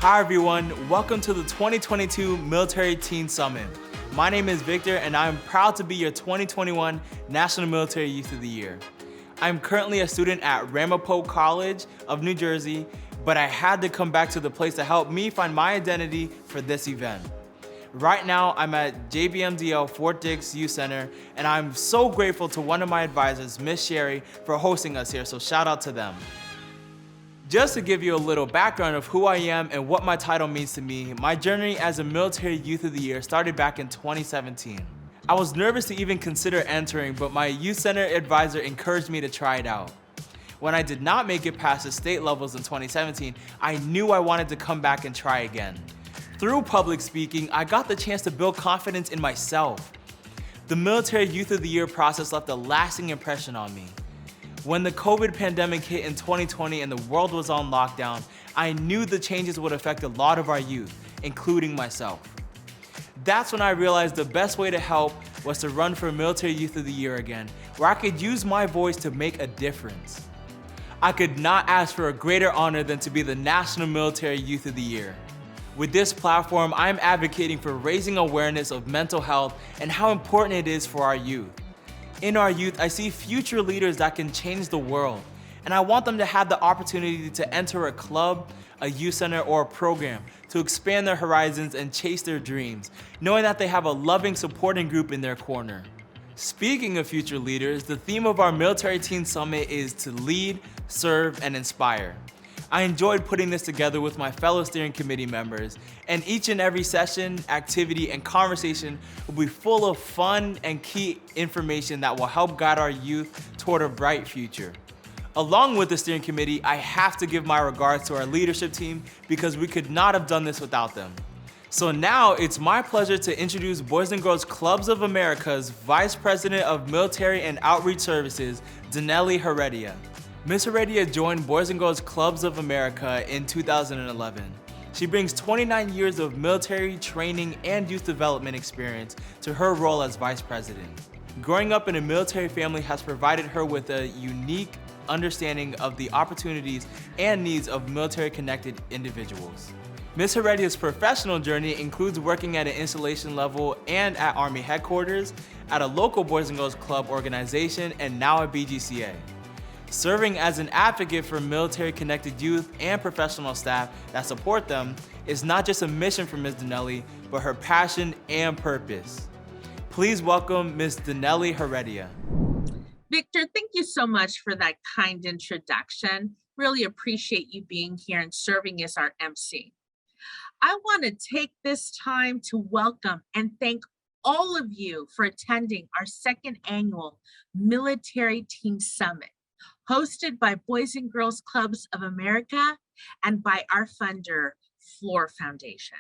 Hi everyone, welcome to the 2022 Military Teen Summit. My name is Victor and I'm proud to be your 2021 National Military Youth of the Year. I'm currently a student at Ramapo College of New Jersey, but I had to come back to the place to help me find my identity for this event. Right now, I'm at JBMDL Fort Dix Youth Center, and I'm so grateful to one of my advisors, Miss Sherry, for hosting us here, so shout out to them. Just to give you a little background of who I am and what my title means to me, my journey as a Military Youth of the Year started back in 2017. I was nervous to even consider entering, but my Youth Center advisor encouraged me to try it out. When I did not make it past the state levels in 2017, I knew I wanted to come back and try again. Through public speaking, I got the chance to build confidence in myself. The Military Youth of the Year process left a lasting impression on me. When the COVID pandemic hit in 2020 and the world was on lockdown, I knew the changes would affect a lot of our youth, including myself. That's when I realized the best way to help was to run for Military Youth of the Year again, where I could use my voice to make a difference. I could not ask for a greater honor than to be the National Military Youth of the Year. With this platform, I'm advocating for raising awareness of mental health and how important it is for our youth. In our youth, I see future leaders that can change the world, and I want them to have the opportunity to enter a club, a youth center, or a program to expand their horizons and chase their dreams, knowing that they have a loving, supporting group in their corner. Speaking of future leaders, the theme of our Military Teen Summit is to lead, serve, and inspire. I enjoyed putting this together with my fellow steering committee members, and each and every session, activity, and conversation will be full of fun and key information that will help guide our youth toward a bright future. Along with the steering committee, I have to give my regards to our leadership team because we could not have done this without them. So now it's my pleasure to introduce Boys and Girls Clubs of America's Vice President of Military and Outreach Services, Danelli Heredia. Ms. Heredia joined Boys and Girls Clubs of America in 2011. She brings 29 years of military training and youth development experience to her role as Vice President. Growing up in a military family has provided her with a unique understanding of the opportunities and needs of military-connected individuals. Ms. Heredia's professional journey includes working at an installation level and at Army headquarters, at a local Boys and Girls Club organization, and now at BGCA. Serving as an advocate for military-connected youth and professional staff that support them is not just a mission for Ms. Danelli, but her passion and purpose. Please welcome Ms. Danelli Heredia. Victor, thank you so much for that kind introduction. Really appreciate you being here and serving as our MC. I want to take this time to welcome and thank all of you for attending our second annual Military Teen Summit, hosted by Boys and Girls Clubs of America and by our funder, Floss Foundation.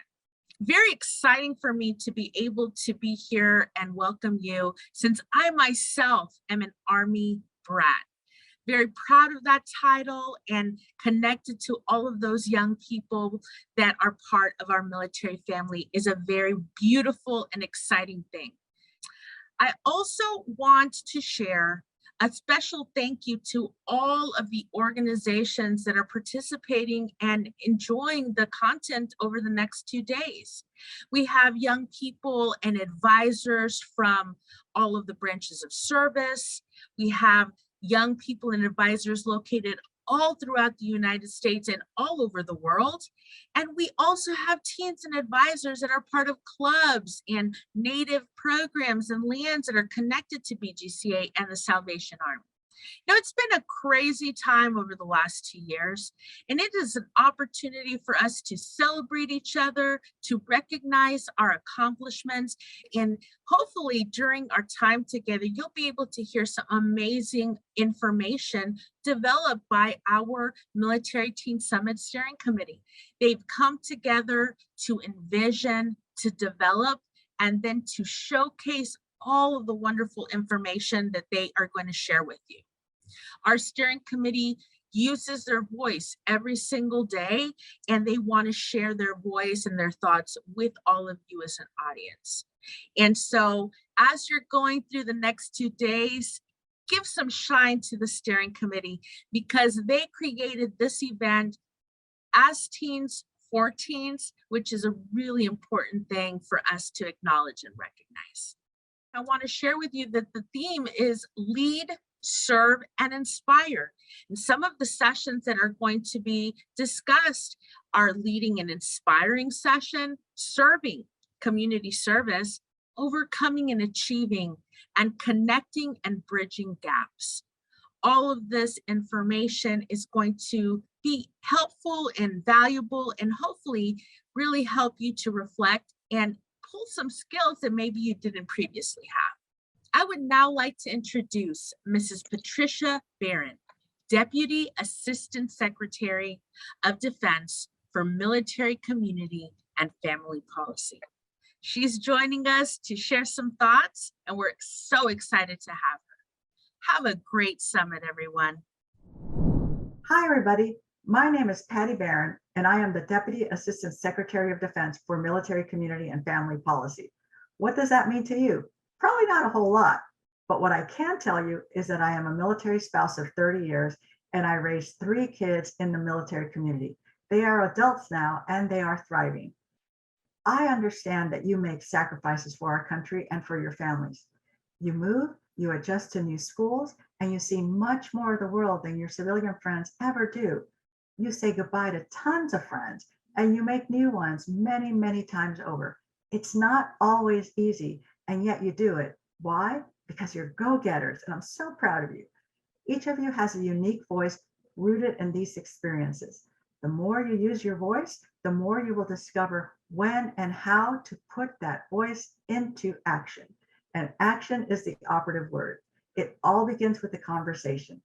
Very exciting for me to be able to be here and welcome you, since I myself am an Army brat. Very proud of that title and connected to all of those young people that are part of our military family is a very beautiful and exciting thing. I also want to share a special thank you to all of the organizations that are participating and enjoying the content over the next 2 days. We have young people and advisors from all of the branches of service. We have young people and advisors located all throughout the United States and all over the world. And we also have teens and advisors that are part of clubs and native programs and lands that are connected to BGCA and the Salvation Army. Now, it's been a crazy time over the last 2 years, and it is an opportunity for us to celebrate each other, to recognize our accomplishments, and hopefully during our time together, you'll be able to hear some amazing information developed by our Military Teen Summit Steering Committee. They've come together to envision, to develop, and then to showcase all of the wonderful information that they are going to share with you. Our steering committee uses their voice every single day, and they want to share their voice and their thoughts with all of you as an audience. And so as you're going through the next 2 days, give some shine to the steering committee because they created this event as teens for teens, which is a really important thing for us to acknowledge and recognize. I want to share with you that the theme is lead, serve, and inspire. And some of the sessions that are going to be discussed are leading and inspiring session, serving, community service, overcoming and achieving, and connecting and bridging gaps. All of this information is going to be helpful and valuable and hopefully really help you to reflect and pull some skills that maybe you didn't previously have. I would now like to introduce Mrs. Patricia Barron, Deputy Assistant Secretary of Defense for Military Community and Family Policy. She's joining us to share some thoughts, and we're so excited to have her. Have a great summit, everyone. Hi, everybody. My name is Patty Barron, and I am the Deputy Assistant Secretary of Defense for Military Community and Family Policy. What does that mean to you? Probably not a whole lot, but what I can tell you is that I am a military spouse of 30 years, and I raised 3 kids in the military community. They are adults now, and they are thriving. I understand that you make sacrifices for our country and for your families. You move, you adjust to new schools, and you see much more of the world than your civilian friends ever do. You say goodbye to tons of friends, and you make new ones many, many times over. It's not always easy, and yet you do it. Why? Because you're go-getters, and I'm so proud of you. Each of you has a unique voice rooted in these experiences. The more you use your voice, the more you will discover when and how to put that voice into action. And action is the operative word. It all begins with the conversation.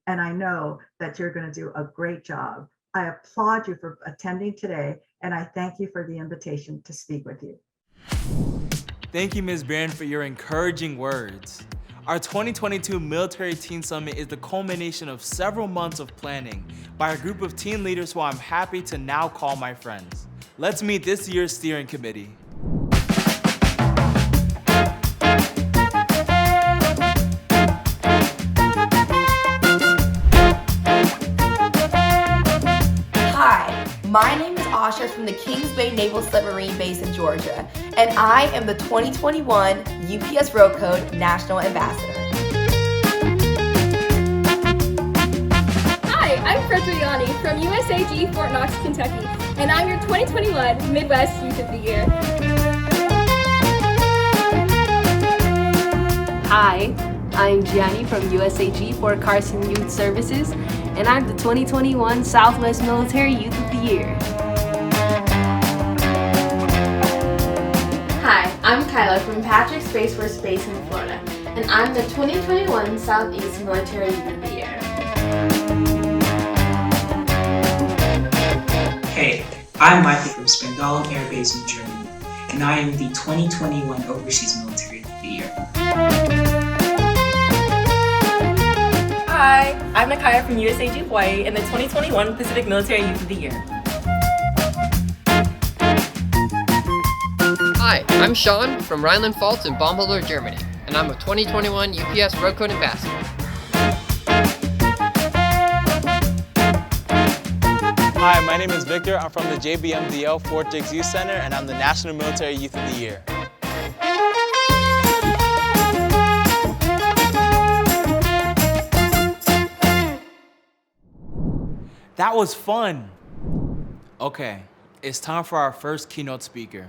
And I know that you're going to do a great job. I applaud you for attending today, and I thank you for the invitation to speak with you. Thank you, Ms. Barron, for your encouraging words. Our 2022 Military Teen Summit is the culmination of several months of planning by a group of teen leaders who I'm happy to now call my friends. Let's meet this year's steering committee. My name is Asha from the Kings Bay Naval Submarine Base in Georgia, and I am the 2021 UPS Road Code National Ambassador. Hi, I'm Fredriani from USAG Fort Knox, Kentucky, and I'm your 2021 Midwest Youth of the Year. Hi, I'm Gianni from USAG Fort Carson Youth Services, and I'm the 2021 Southwest Military Youth of the Year. Hi, I'm Kyla from Patrick Space Force Base in Florida, and I'm the 2021 Southeast Military Youth of the Year. Hey, I'm Michael from Spangdahlem Air Base in Germany, and I am the 2021 Overseas Military Youth of the Year. Hi, I'm Nakaya from USAG Hawaii and the 2021 Pacific Military Youth of the Year. Hi, I'm Sean from Rheinland-Pfalz in Baumholder, Germany, and I'm a 2021 UPS Road Code Ambassador. Hi, my name is Victor. I'm from the JBMDL Fort Dix Youth Center, and I'm the National Military Youth of the Year. That was fun. Okay, it's time for our first keynote speaker.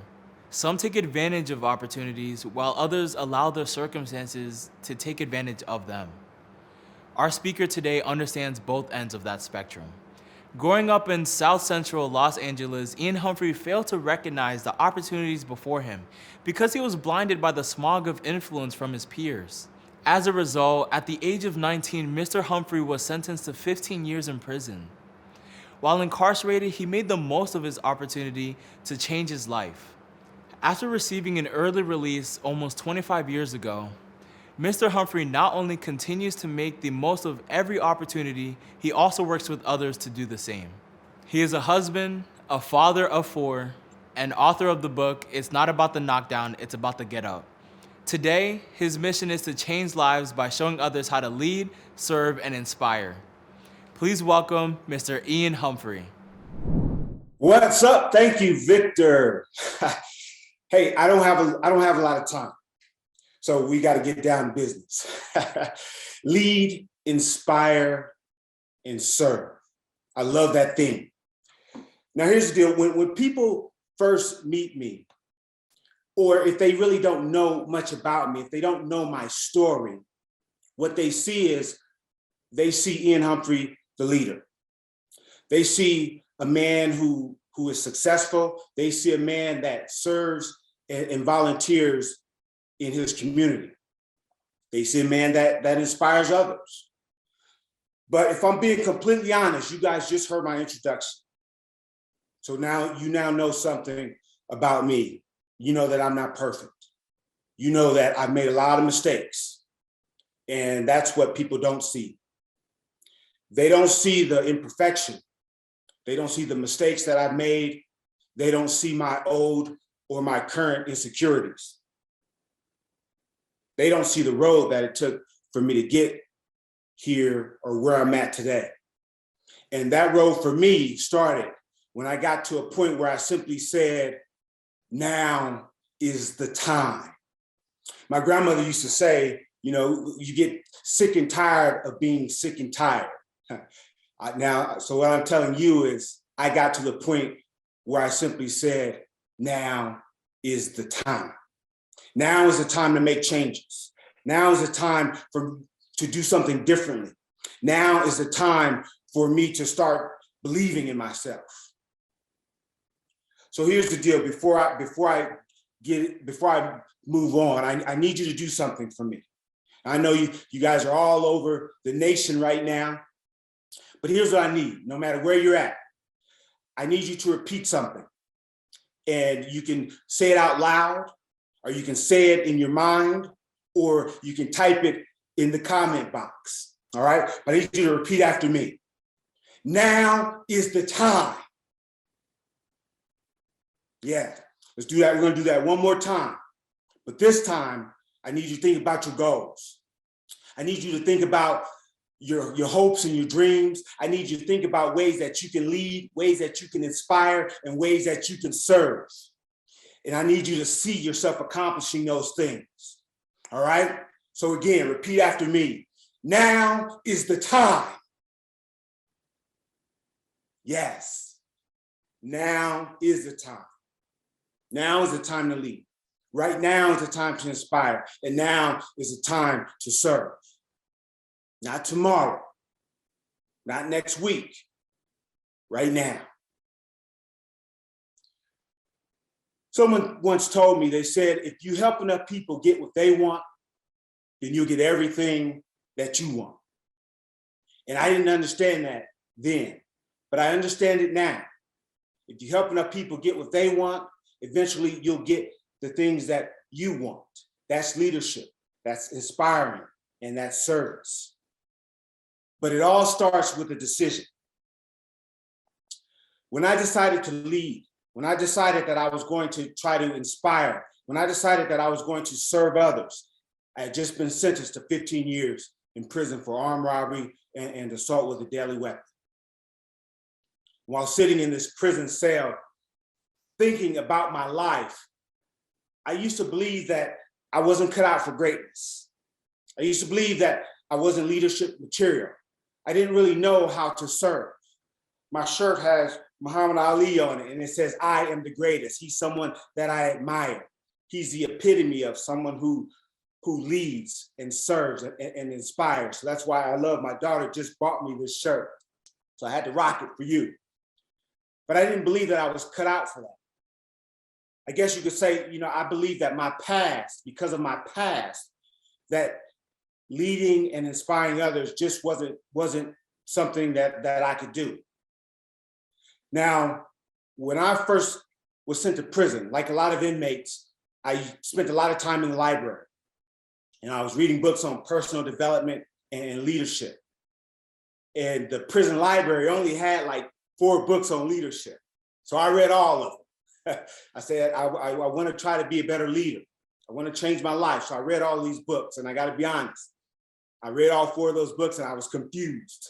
Some take advantage of opportunities while others allow their circumstances to take advantage of them. Our speaker today understands both ends of that spectrum. Growing up in South Central Los Angeles, Ian Humphrey failed to recognize the opportunities before him because he was blinded by the smog of influence from his peers. As a result, at the age of 19, Mr. Humphrey was sentenced to 15 years in prison. While incarcerated, he made the most of his opportunity to change his life. After receiving an early release almost 25 years ago, Mr. Humphrey not only continues to make the most of every opportunity, he also works with others to do the same. He is a husband, a father of 4, and author of the book, It's Not About the Knockdown, It's About the Get Up. Today, his mission is to change lives by showing others how to lead, serve, and inspire. Please welcome Mr. Ian Humphrey. What's up? Thank you, Victor. Hey, I don't have a lot of time, so we got to get down to business. Lead, inspire, and serve. I love that theme. Now, here's the deal. When people first meet me, or if they really don't know much about me, if they don't know my story, what they see is they see Ian Humphrey, the leader. They see a man who is successful. They see a man that serves and volunteers in his community. They see a man that inspires others. But if I'm being completely honest, you guys just heard my introduction. So now you know something about me. You know that I'm not perfect. You know that I've made a lot of mistakes. And that's what people don't see. They don't see the imperfection. They don't see the mistakes that I've made. They don't see my old or my current insecurities. They don't see the road that it took for me to get here or where I'm at today. And that road for me started when I got to a point where I simply said, now is the time. My grandmother used to say, you get sick and tired of being sick and tired. So what I'm telling you is I got to the point where I simply said, now is the time. Now is the time to make changes. Now is the time to do something differently. Now is the time for me to start believing in myself. So here's the deal. Before I move on, I need you to do something for me. I know you guys are all over the nation right now, but here's what I need. No matter where you're at, I need you to repeat something. And you can say it out loud, or you can say it in your mind, or you can type it in the comment box. All right? But I need you to repeat after me. Now is the time. Yeah, let's do that. We're going to do that one more time. But this time, I need you to think about your goals. I need you to think about your hopes and your dreams. I need you to think about ways that you can lead, ways that you can inspire, and ways that you can serve. And I need you to see yourself accomplishing those things. All right? So again, repeat after me. Now is the time. Yes. Now is the time. Now is the time to lead. Right now is the time to inspire. And now is the time to serve. Not tomorrow. Not next week. Right now. Someone once told me, they said, if you help enough people get what they want, then you'll get everything that you want. And I didn't understand that then, but I understand it now. If you help enough people get what they want, eventually you'll get the things that you want. That's leadership, that's inspiring, and that's service. But it all starts with a decision. When I decided to lead, when I decided that I was going to try to inspire, when I decided that I was going to serve others, I had just been sentenced to 15 years in prison for armed robbery and assault with a deadly weapon. While sitting in this prison cell, thinking about my life, I used to believe that I wasn't cut out for greatness. I used to believe that I wasn't leadership material. I didn't really know how to serve. My shirt has Muhammad Ali on it, and it says, I am the greatest. He's someone that I admire. He's the epitome of someone who leads and serves and inspires. So that's why I love, my daughter just bought me this shirt. So I had to rock it for you. But I didn't believe that I was cut out for that. I guess you could say, I believe that my past, because of my past, that leading and inspiring others just wasn't something that I could do. Now, when I first was sent to prison, like a lot of inmates, I spent a lot of time in the library. And I was reading books on personal development and leadership. And the prison library only had like 4 books on leadership. So I read all of them. I said, I want to try to be a better leader. I want to change my life. So I read all these books, and I got to be honest. I read all 4 of those books and I was confused.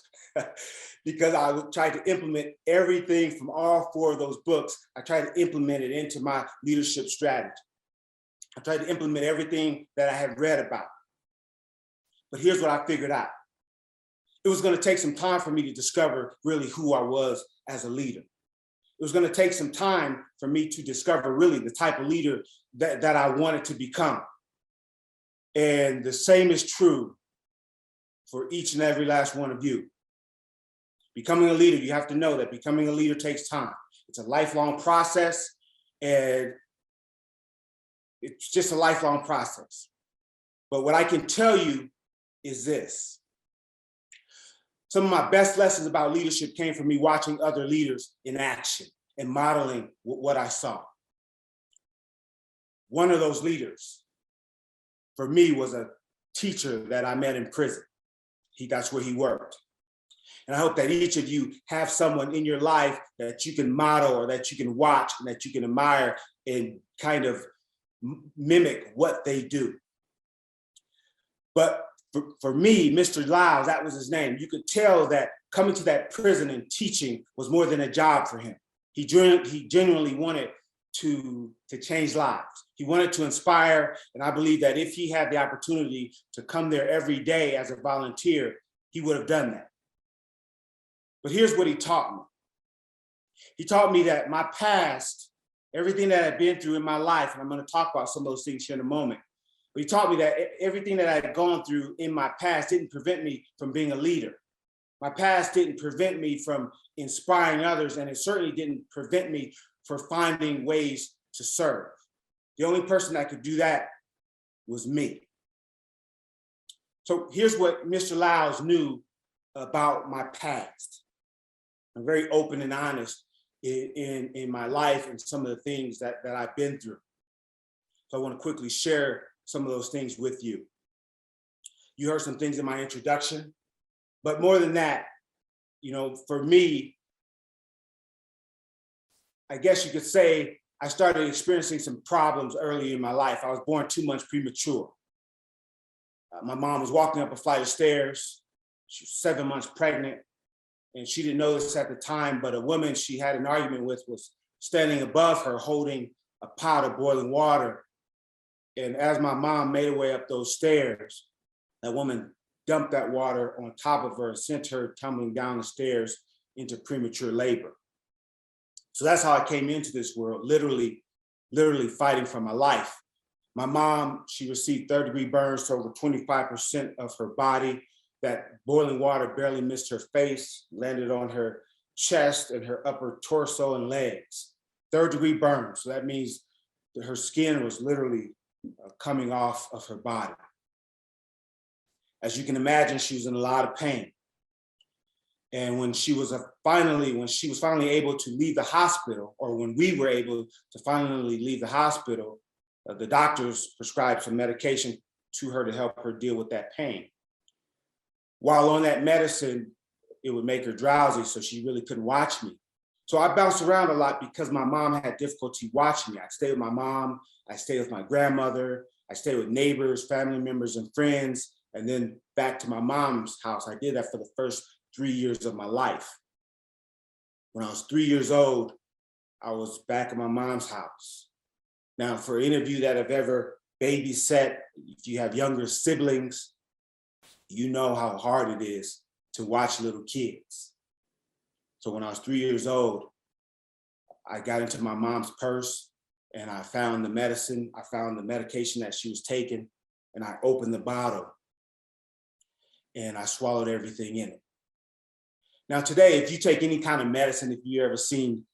because I tried to implement everything from all 4 of those books. I tried to implement it into my leadership strategy. I tried to implement everything that I had read about. But here's what I figured out. It was going to take some time for me to discover really who I was as a leader. It was going to take some time for me to discover really the type of leader that I wanted to become. And the same is true for each and every last one of you. Becoming a leader, you have to know that becoming a leader takes time. It's a lifelong process, and it's just a lifelong process. But what I can tell you is this. Some of my best lessons about leadership came from me watching other leaders in action and modeling what I saw. One of those leaders for me was a teacher that I met in prison. That's where he worked. And I hope that each of you have someone in your life that you can model or that you can watch and that you can admire and kind of mimic what they do. But for me, Mr. Lyles, that was his name. You could tell that coming to that prison and teaching was more than a job for him. He genuinely wanted to change lives. He wanted to inspire, and I believe that if he had the opportunity to come there every day as a volunteer, he would have done that. But here's what he taught me. He taught me that my past, everything that I've been through in my life, and I'm going to talk about some of those things here in a moment, but he taught me that everything that I had gone through in my past didn't prevent me from being a leader. My past didn't prevent me from inspiring others, and it certainly didn't prevent me from finding ways to serve. The only person that could do that was me. So here's what Mr. Lyles knew about my past. I'm very open and honest in my life and some of the things that I've been through. So I want to quickly share some of those things with you. You heard some things in my introduction, but more than that, for me, I guess you could say I started experiencing some problems early in my life. I was born 2 months premature. My mom was walking up a flight of stairs. She was 7 months pregnant, and she didn't know this at the time, but a woman she had an argument with was standing above her holding a pot of boiling water. And as my mom made her way up those stairs, that woman dumped that water on top of her and sent her tumbling down the stairs into premature labor. So that's how I came into this world, literally fighting for my life. My mom, she received third-degree burns to over 25% of her body. That boiling water barely missed her face, landed on her chest and her upper torso and legs. Third-degree burns, so that means that her skin was literally coming off of her body. As you can imagine, she was in a lot of pain. And when she was finally able to leave the hospital, or when we were able to finally leave the hospital, the doctors prescribed some medication to her to help her deal with that pain. While on that medicine, it would make her drowsy, so she really couldn't watch me. So I bounced around a lot because my mom had difficulty watching me. I'd stay with my mom, I stayed with my grandmother, I stayed with neighbors, family members, and friends, and then back to my mom's house. I did that for the first 3 years of my life. When I was 3 years old, I was back at my mom's house. Now, for any of you that have ever babysat, if you have younger siblings, you know how hard it is to watch little kids. So when I was 3 years old, I got into my mom's purse and I found the medicine, I found the medication that she was taking, and I opened the bottle and I swallowed everything in it. Now today, if you take any kind of medicine, if you ever seen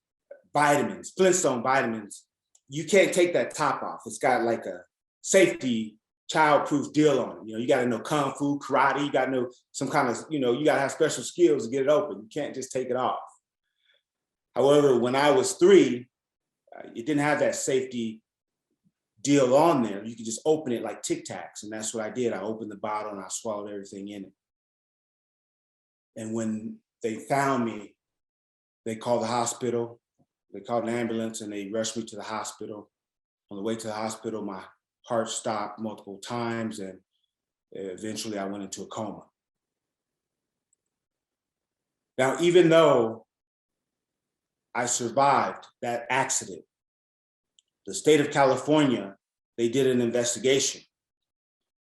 vitamins, Flintstone vitamins, you can't take that top off. It's got like a safety child-proof deal on it. You got to know kung fu, karate, you got to know some kind of, you got to have special skills to get it open. You can't just take it off. However, when I was 3, it didn't have that safety deal on there. You could just open it like Tic Tacs, and that's what I did. I opened the bottle and I swallowed everything in it. And when they found me, they called the hospital, they called an ambulance, and they rushed me to the hospital. On the way to the hospital, my heart stopped multiple times, and eventually I went into a coma. Now, even though I survived that accident, the state of California, they did an investigation.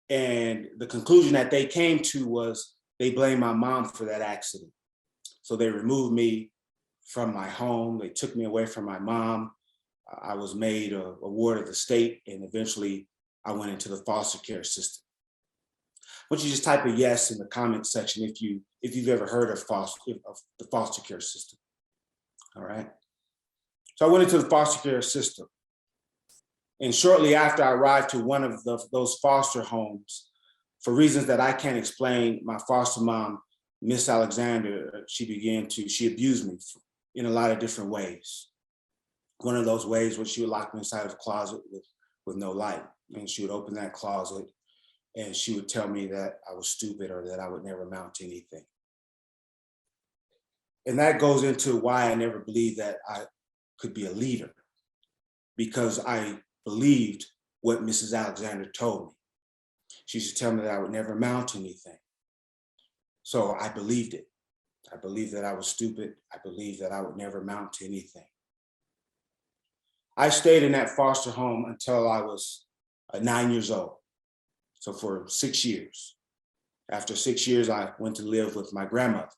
And the conclusion that they came to was they blamed my mom for that accident. So they removed me from my home. They took me away from my mom. I was made a ward of the state, and eventually I went into the foster care system. Why don't you just type a yes in the comment section if you've ever heard of the foster care system. All right. So I went into the foster care system. And shortly after I arrived to one of those foster homes, for reasons that I can't explain, my foster mom, Miss Alexander, she abused me in a lot of different ways. One of those ways was she would lock me inside of a closet with no light. And she would open that closet and she would tell me that I was stupid or that I would never amount to anything. And that goes into why I never believed that I could be a leader, because I believed what Mrs. Alexander told me. She used to tell me that I would never amount to anything. So I believed it. I believed that I was stupid. I believed that I would never amount to anything. I stayed in that foster home until I was 9 years old. So for 6 years. After 6 years, I went to live with my grandmother.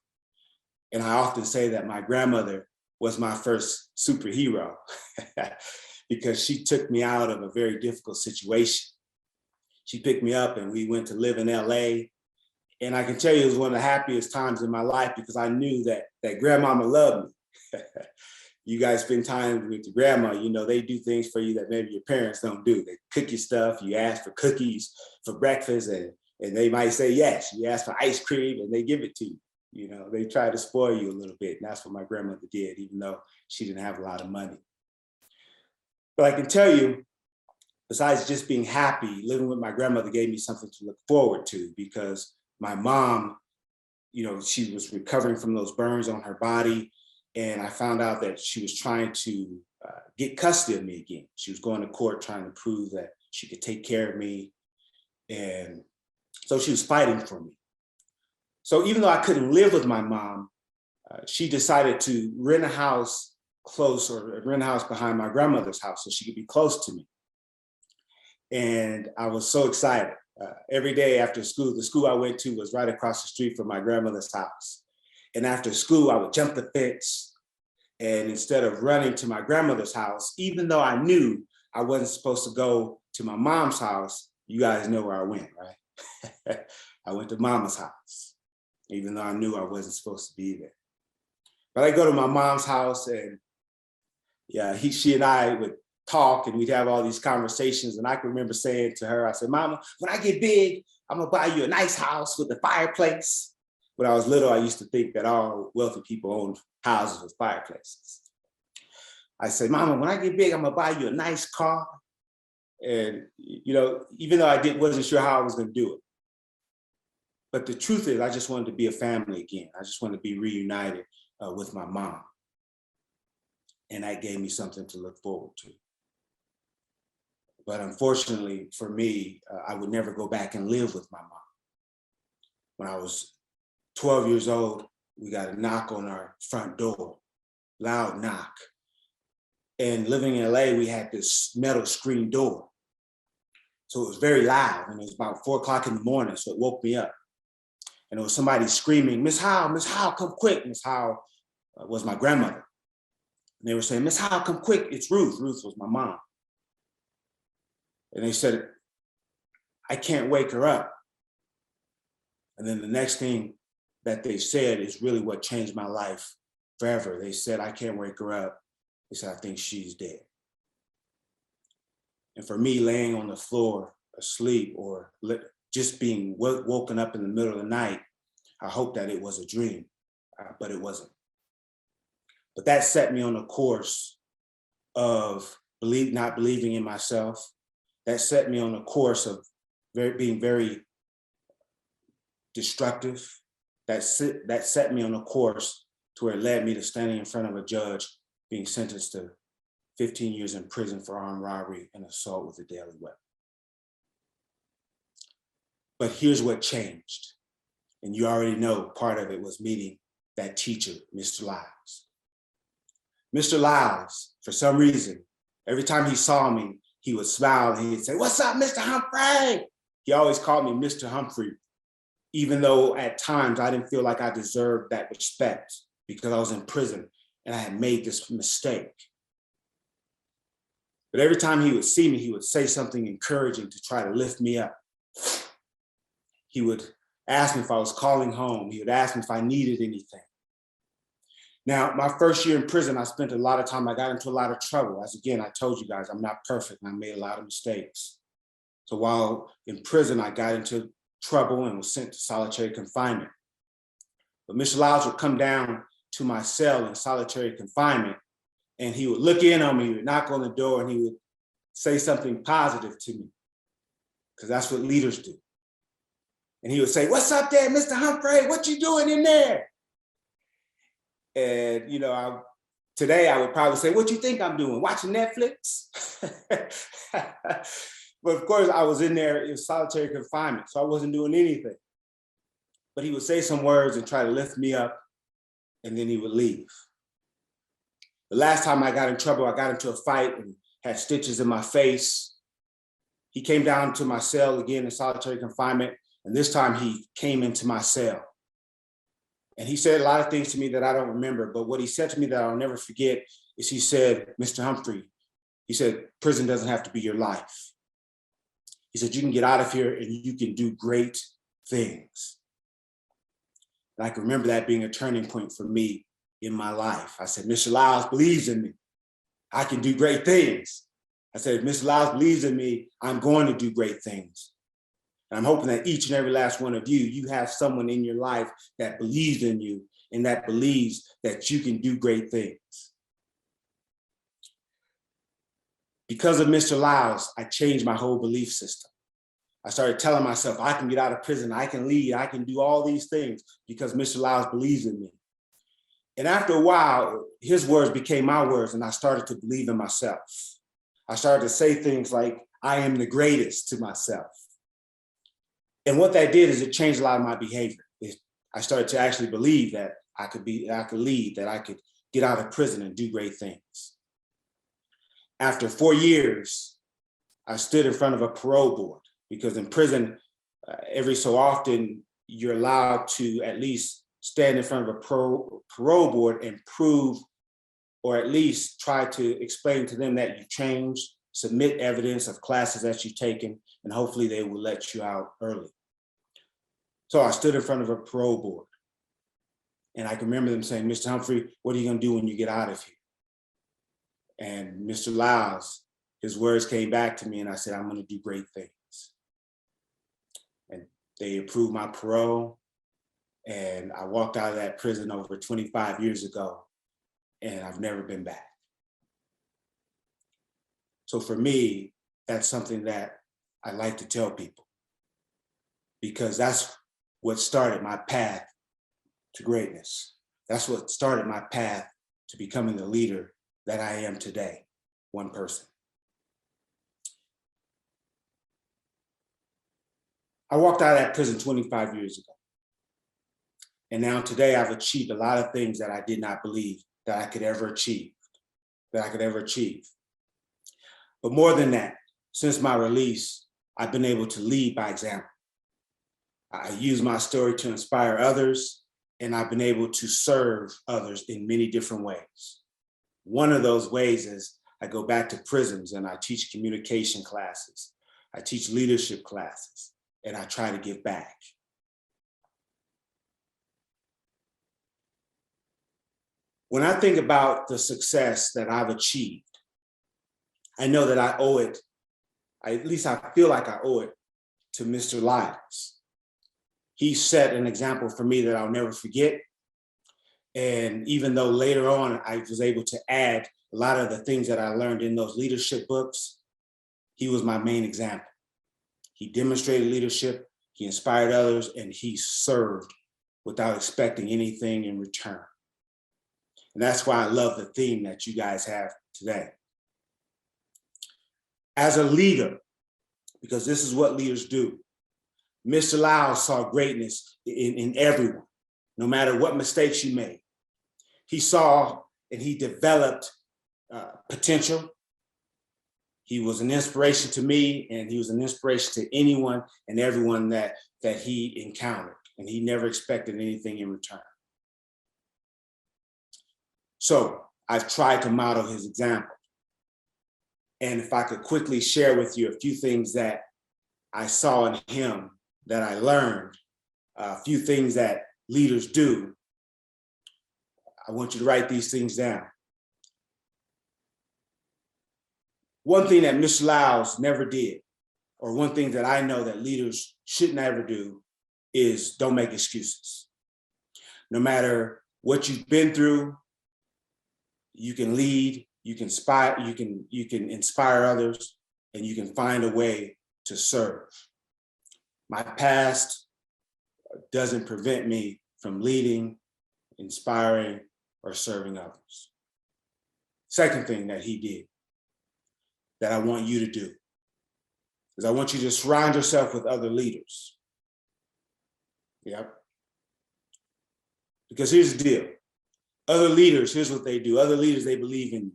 And I often say that my grandmother was my first superhero because she took me out of a very difficult situation. She picked me up and we went to live in LA. And I can tell you it was one of the happiest times in my life because I knew that grandmama loved me. You guys spend time with your grandma, you know, they do things for you that maybe your parents don't do. They cook you stuff, you ask for cookies for breakfast and they might say yes. You ask for ice cream and they give it to you. You know, they try to spoil you a little bit. And that's what my grandmother did, even though she didn't have a lot of money. But I can tell you, besides just being happy, living with my grandmother gave me something to look forward to because my mom, you know, she was recovering from those burns on her body. And I found out that she was trying to get custody of me again. She was going to court trying to prove that she could take care of me. And so she was fighting for me. So even though I couldn't live with my mom, she decided to rent a house close or rent a house behind my grandmother's house so she could be close to me. And I was so excited. Every day after school, the school I went to was right across the street from my grandmother's house. And after school, I would jump the fence. And instead of running to my grandmother's house, even though I knew I wasn't supposed to go to my mom's house, you guys know where I went, right? I went to mama's house, even though I knew I wasn't supposed to be there. But I go to my mom's house and yeah, she and I would talk and we'd have all these conversations. And I can remember saying to her, I said, Mama, when I get big, I'm gonna buy you a nice house with a fireplace. When I was little, I used to think that all wealthy people owned houses with fireplaces. I said, Mama, when I get big, I'm gonna buy you a nice car. And, you know, even though I wasn't sure how I was gonna do it. But the truth is, I just wanted to be a family again. I just wanted to be reunited with my mom. And that gave me something to look forward to. But unfortunately for me, I would never go back and live with my mom. When I was 12 years old, we got a knock on our front door, loud knock. And living in LA, we had this metal screen door. So it was very loud and it was about 4 o'clock in the morning, so it woke me up. And it was somebody screaming, Miss Howe, come quick. Miss Howe was my grandmother. And they were saying, Miss Howe, come quick, it's Ruth. Ruth was my mom. And they said, I can't wake her up. And then the next thing that they said is really what changed my life forever. They said, I can't wake her up. They said, I think she's dead. And for me, laying on the floor asleep or just being woken up in the middle of the night, I hoped that it was a dream, but it wasn't. But that set me on a course of not believing in myself. That set me on a course of being very destructive. That set me on a course to where it led me to standing in front of a judge being sentenced to 15 years in prison for armed robbery and assault with a deadly weapon. But here's what changed. And you already know part of it was meeting that teacher, Mr. Lyles. Mr. Lyles, for some reason, every time he saw me, he would smile and he'd say, "What's up, Mr. Humphrey?" He always called me Mr. Humphrey, even though at times I didn't feel like I deserved that respect because I was in prison and I had made this mistake. But every time he would see me, he would say something encouraging to try to lift me up. He would ask me if I was calling home. He would ask me if I needed anything. Now, my first year in prison, I spent a lot of time, I got into a lot of trouble. As again, I told you guys, I'm not perfect and I made a lot of mistakes. So while in prison, I got into trouble and was sent to solitary confinement. But Mr. Lyles would come down to my cell in solitary confinement and he would look in on me, he would knock on the door and he would say something positive to me, because that's what leaders do. And he would say, "What's up there, Mr. Humphrey? What you doing in there?" And, you know, today I would probably say, "What you think I'm doing? Watching Netflix?" But of course, I was in there in solitary confinement, so I wasn't doing anything. But he would say some words and try to lift me up, and then he would leave. The last time I got in trouble, I got into a fight and had stitches in my face. He came down to my cell again in solitary confinement, and this time he came into my cell. And he said a lot of things to me that I don't remember, but what he said to me that I'll never forget is he said, "Mr. Humphrey," he said, "prison doesn't have to be your life." He said, "You can get out of here and you can do great things." And I can remember that being a turning point for me in my life. I said, "Mr. Lyles believes in me. I can do great things." I said, "If Mr. Lyles believes in me, I'm going to do great things." And I'm hoping that each and every last one of you, you have someone in your life that believes in you and that believes that you can do great things. Because of Mr. Lyles, I changed my whole belief system. I started telling myself, I can get out of prison, I can lead, I can do all these things because Mr. Lyles believes in me. And after a while, his words became my words and I started to believe in myself. I started to say things like, "I am the greatest" to myself. And what that did is it changed a lot of my behavior. I started to actually believe that I could lead, that I could get out of prison and do great things. After 4 years, I stood in front of a parole board because in prison, every so often, you're allowed to at least stand in front of a parole board and prove, or at least try to explain to them that you changed, submit evidence of classes that you've taken, and hopefully they will let you out early. So I stood in front of a parole board. And I can remember them saying, "Mr. Humphrey, what are you gonna do when you get out of here?" And Mr. Lyles, his words came back to me and I said, "I'm gonna do great things." And they approved my parole. And I walked out of that prison over 25 years ago and I've never been back. So for me, that's something that I like to tell people because that's what started my path to greatness. That's what started my path to becoming the leader that I am today, one person. I walked out of that prison 25 years ago. And now today I've achieved a lot of things that I did not believe that I could ever achieve, But more than that, since my release, I've been able to lead by example. I use my story to inspire others, and I've been able to serve others in many different ways. One of those ways is I go back to prisons and I teach communication classes. I teach leadership classes, and I try to give back. When I think about the success that I've achieved, I know that I owe it, at least I feel like I owe it to Mr. Lyles. He set an example for me that I'll never forget. And even though later on I was able to add a lot of the things that I learned in those leadership books, he was my main example. He demonstrated leadership, he inspired others, and he served without expecting anything in return. And that's why I love the theme that you guys have today. As a leader, because this is what leaders do, Mr. Lyles saw greatness in everyone, no matter what mistakes you made. He saw and he developed potential. He was an inspiration to me, and he was an inspiration to anyone and everyone that he encountered, and he never expected anything in return. So I've tried to model his example. And if I could quickly share with you a few things that I saw in him, that I learned, a few things that leaders do, I want you to write these things down. One thing that Mr. Lyles never did, or one thing that I know that leaders should never do, is don't make excuses. No matter what you've been through, you can lead, you can inspire others, and you can find a way to serve. My past doesn't prevent me from leading, inspiring, or serving others. Second thing that he did that I want you to do is I want you to surround yourself with other leaders. Yep. Because here's the deal. Other leaders, here's what they do. Other leaders, they believe in you.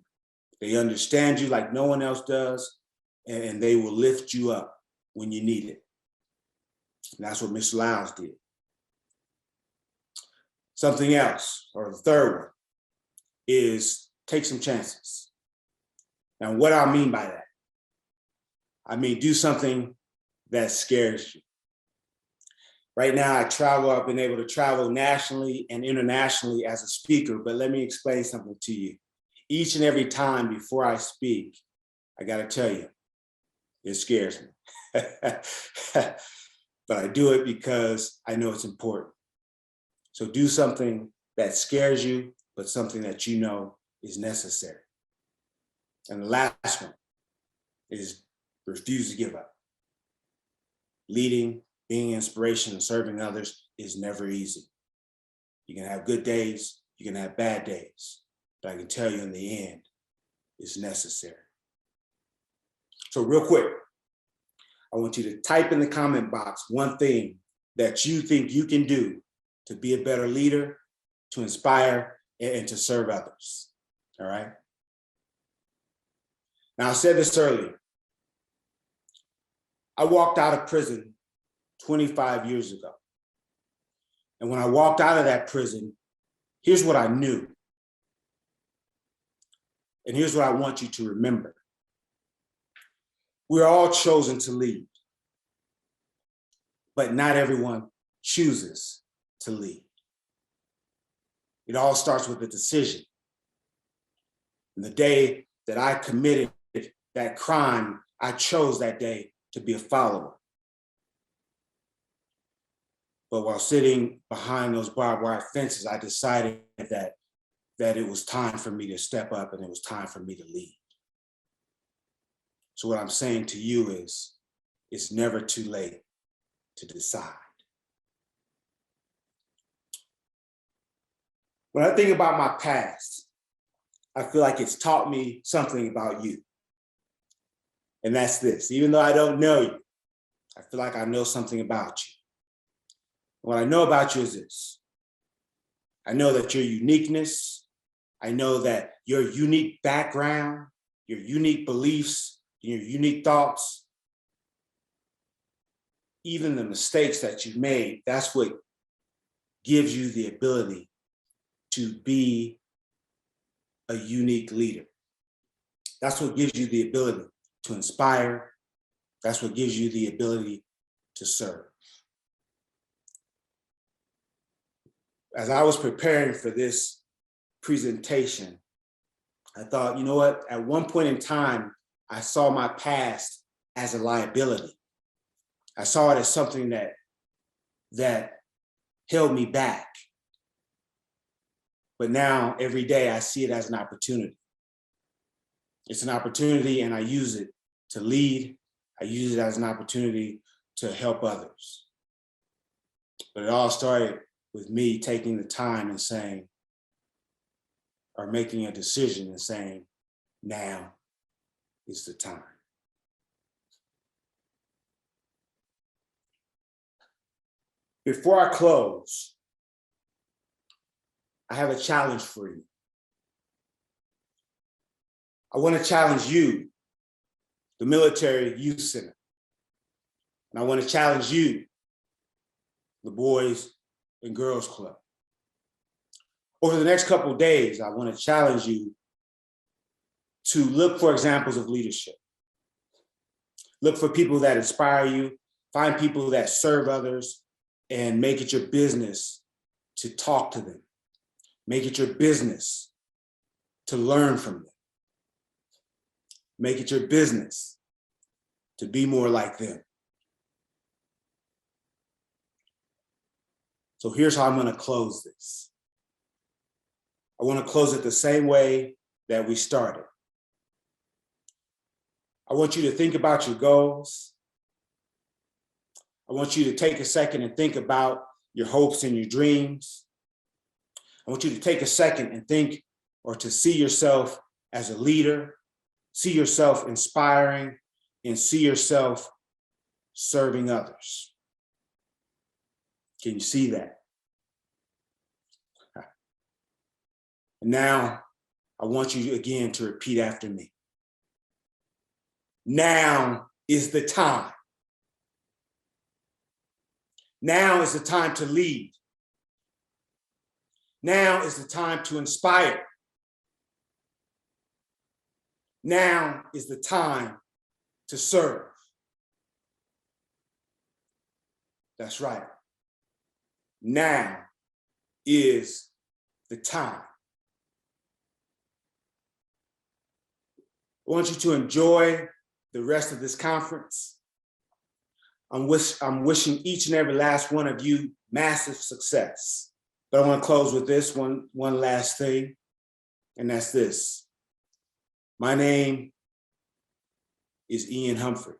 They understand you like no one else does, and they will lift you up when you need it. And that's what Mr. Lyles did. Something else, or the third one, is take some chances. Now, what I mean by that, I mean, do something that scares you. Right now, I've been able to travel nationally and internationally as a speaker, but let me explain something to you. Each and every time before I speak, I gotta tell you, it scares me. But I do it because I know it's important. So do something that scares you, but something that you know is necessary. And the last one is refuse to give up. Leading, being inspiration, and serving others is never easy. You can have good days, you can have bad days, but I can tell you in the end, it's necessary. So real quick, I want you to type in the comment box one thing that you think you can do to be a better leader, to inspire, and to serve others, all right? Now, I said this earlier. I walked out of prison 25 years ago. And when I walked out of that prison, here's what I knew. And here's what I want you to remember. We're all chosen to lead, but not everyone chooses to lead. It all starts with a decision. And the day that I committed that crime, I chose that day to be a follower. But while sitting behind those barbed wire fences, I decided that it was time for me to step up and it was time for me to lead. So what I'm saying to you is, it's never too late to decide. When I think about my past, I feel like it's taught me something about you. And that's this: even though I don't know you, I feel like I know something about you. What I know about you is this: I know that your uniqueness, I know that your unique background, your unique beliefs, your unique thoughts, even the mistakes that you've made, that's what gives you the ability to be a unique leader. That's what gives you the ability to inspire. That's what gives you the ability to serve. As I was preparing for this presentation, I thought, you know what? At one point in time, I saw my past as a liability. I saw it as something that held me back. But now, every day, I see it as an opportunity. It's an opportunity, and I use it to lead. I use it as an opportunity to help others. But it all started with me taking the time and saying, or making a decision and saying, now is the time. Before I close, I have a challenge for you. I want to challenge you, the Military Youth Center. And I want to challenge you, the Boys and Girls Club. Over the next couple of days, I want to challenge you to look for examples of leadership. Look for people that inspire you, find people that serve others, and make it your business to talk to them. Make it your business to learn from them. Make it your business to be more like them. So here's how I'm going to close this. I want to close it the same way that we started. I want you to think about your goals. I want you to take a second and think about your hopes and your dreams. I want you to take a second and think or to see yourself as a leader, see yourself inspiring, and see yourself serving others. Can you see that? Now, I want you again to repeat after me. Now is the time. Now is the time to lead. Now is the time to inspire. Now is the time to serve. That's right. Now is the time. I want you to enjoy the rest of this conference. I'm wishing each and every last one of you massive success. But I want to close with this one last thing, and that's this. My name is Ian Humphrey.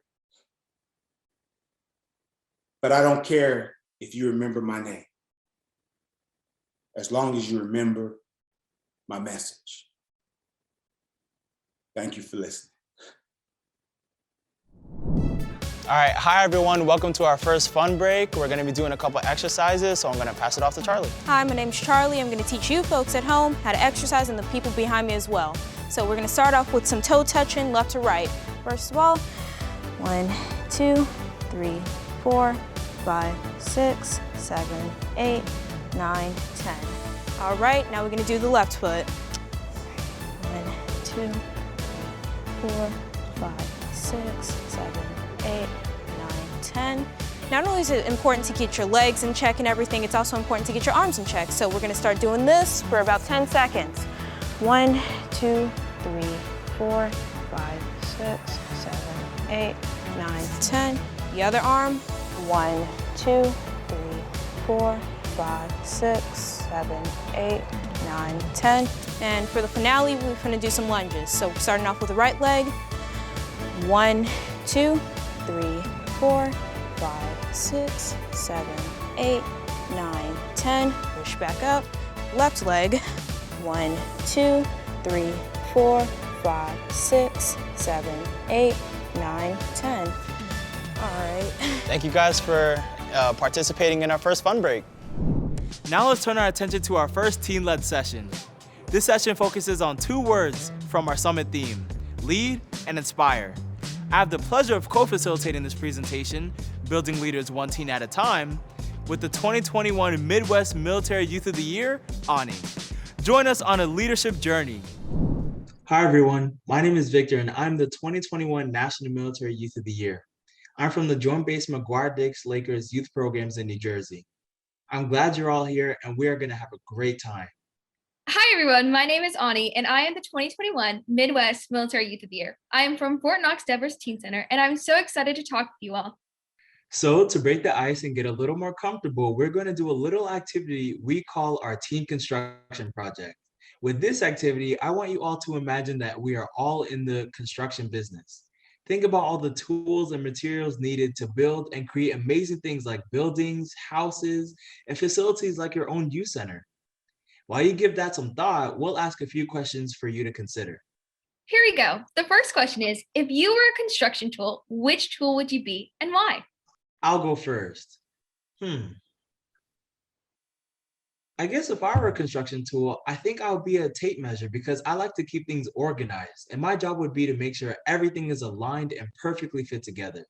But I don't care if you remember my name, as long as you remember my message. Thank you for listening. All right, hi everyone. Welcome to our first fun break. We're gonna be doing a couple exercises, so I'm gonna pass it off to Charlie. Hi, my name's Charlie. I'm gonna teach you folks at home how to exercise and the people behind me as well. So we're gonna start off with some toe touching left to right. First of all, 1, 2, 3, 4, 5, 6, 7, 8, 9, 10. All right, now we're gonna do the left foot. 1, 2, 4, 5, 6, 7, 8, 9, 10. Not only is it important to get your legs in check and everything, it's also important to get your arms in check. So we're gonna start doing this for about 10 seconds. 1, 2, 3, 4, 5, 6, 7, 8, 9, 10. The other arm. 1, 2, 3, 4, 5, 6, 7, 8, 9, 10. And for the finale, we're gonna do some lunges. So starting off with the right leg. 1, 2, 3, 4, 5, 6, 7, 8, 9, 10. Push back up. Left leg. 1, 2, 3, 4, 5, 6, 7, 8, 9, 10. All right. Thank you guys for participating in our first fun break. Now let's turn our attention to our first teen-led session. This session focuses on 2 words from our summit theme, lead and inspire. I have the pleasure of co-facilitating this presentation, Building Leaders One Teen at a Time, with the 2021 Midwest Military Youth of the Year, Ani. Join us on a leadership journey. Hi everyone, my name is Victor and I'm the 2021 National Military Youth of the Year. I'm from the Joint Base McGuire-Dix Lakers youth programs in New Jersey. I'm glad you're all here and we are gonna have a great time. Hi everyone, my name is Ani and I am the 2021 Midwest Military Youth of the Year. I am from Fort Knox Devers Teen Center and I'm so excited to talk with you all. So to break the ice and get a little more comfortable, we're going to do a little activity we call our team construction project. With this activity, I want you all to imagine that we are all in the construction business. Think about all the tools and materials needed to build and create amazing things like buildings, houses, and facilities like your own youth center. While you give that some thought, we'll ask a few questions for you to consider. Here we go. The first question is, if you were a construction tool, which tool would you be and why? I'll go first. I guess if I were a construction tool, I think I would be a tape measure because I like to keep things organized, and my job would be to make sure everything is aligned and perfectly fit together.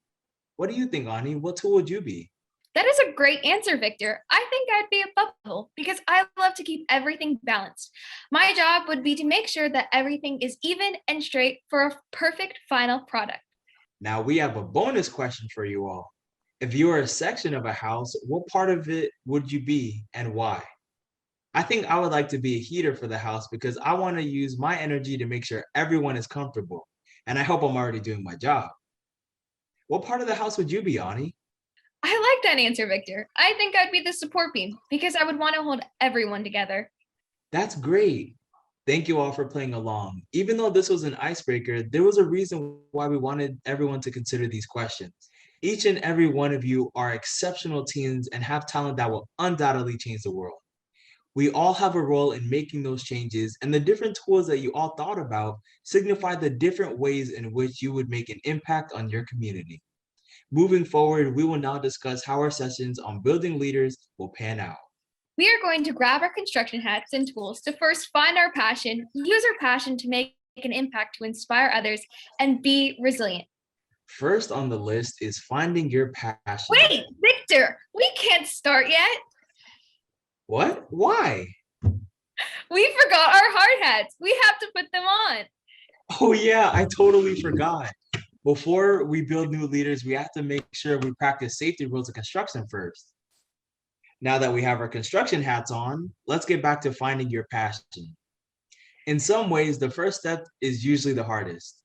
What do you think, Ani? What tool would you be? That is a great answer, Victor. I think I'd be a bubble because I love to keep everything balanced. My job would be to make sure that everything is even and straight for a perfect final product. Now we have a bonus question for you all. If you were a section of a house, what part of it would you be and why? I think I would like to be a heater for the house because I want to use my energy to make sure everyone is comfortable. And I hope I'm already doing my job. What part of the house would you be, Ani? I like that answer, Victor. I think I'd be the support beam because I would want to hold everyone together. That's great. Thank you all for playing along. Even though this was an icebreaker, there was a reason why we wanted everyone to consider these questions. Each and every one of you are exceptional teens and have talent that will undoubtedly change the world. We all have a role in making those changes, and the different tools that you all thought about signify the different ways in which you would make an impact on your community. Moving forward, we will now discuss how our sessions on building leaders will pan out. We are going to grab our construction hats and tools to first find our passion, use our passion to make an impact to inspire others, and be resilient. First on the list is finding your passion. Wait, Victor, we can't start yet. What? Why? We forgot our hard hats. We have to put them on. Oh yeah, I totally forgot. Before we build new leaders, we have to make sure we practice safety rules of construction first. Now that we have our construction hats on, let's get back to finding your passion. In some ways, the first step is usually the hardest.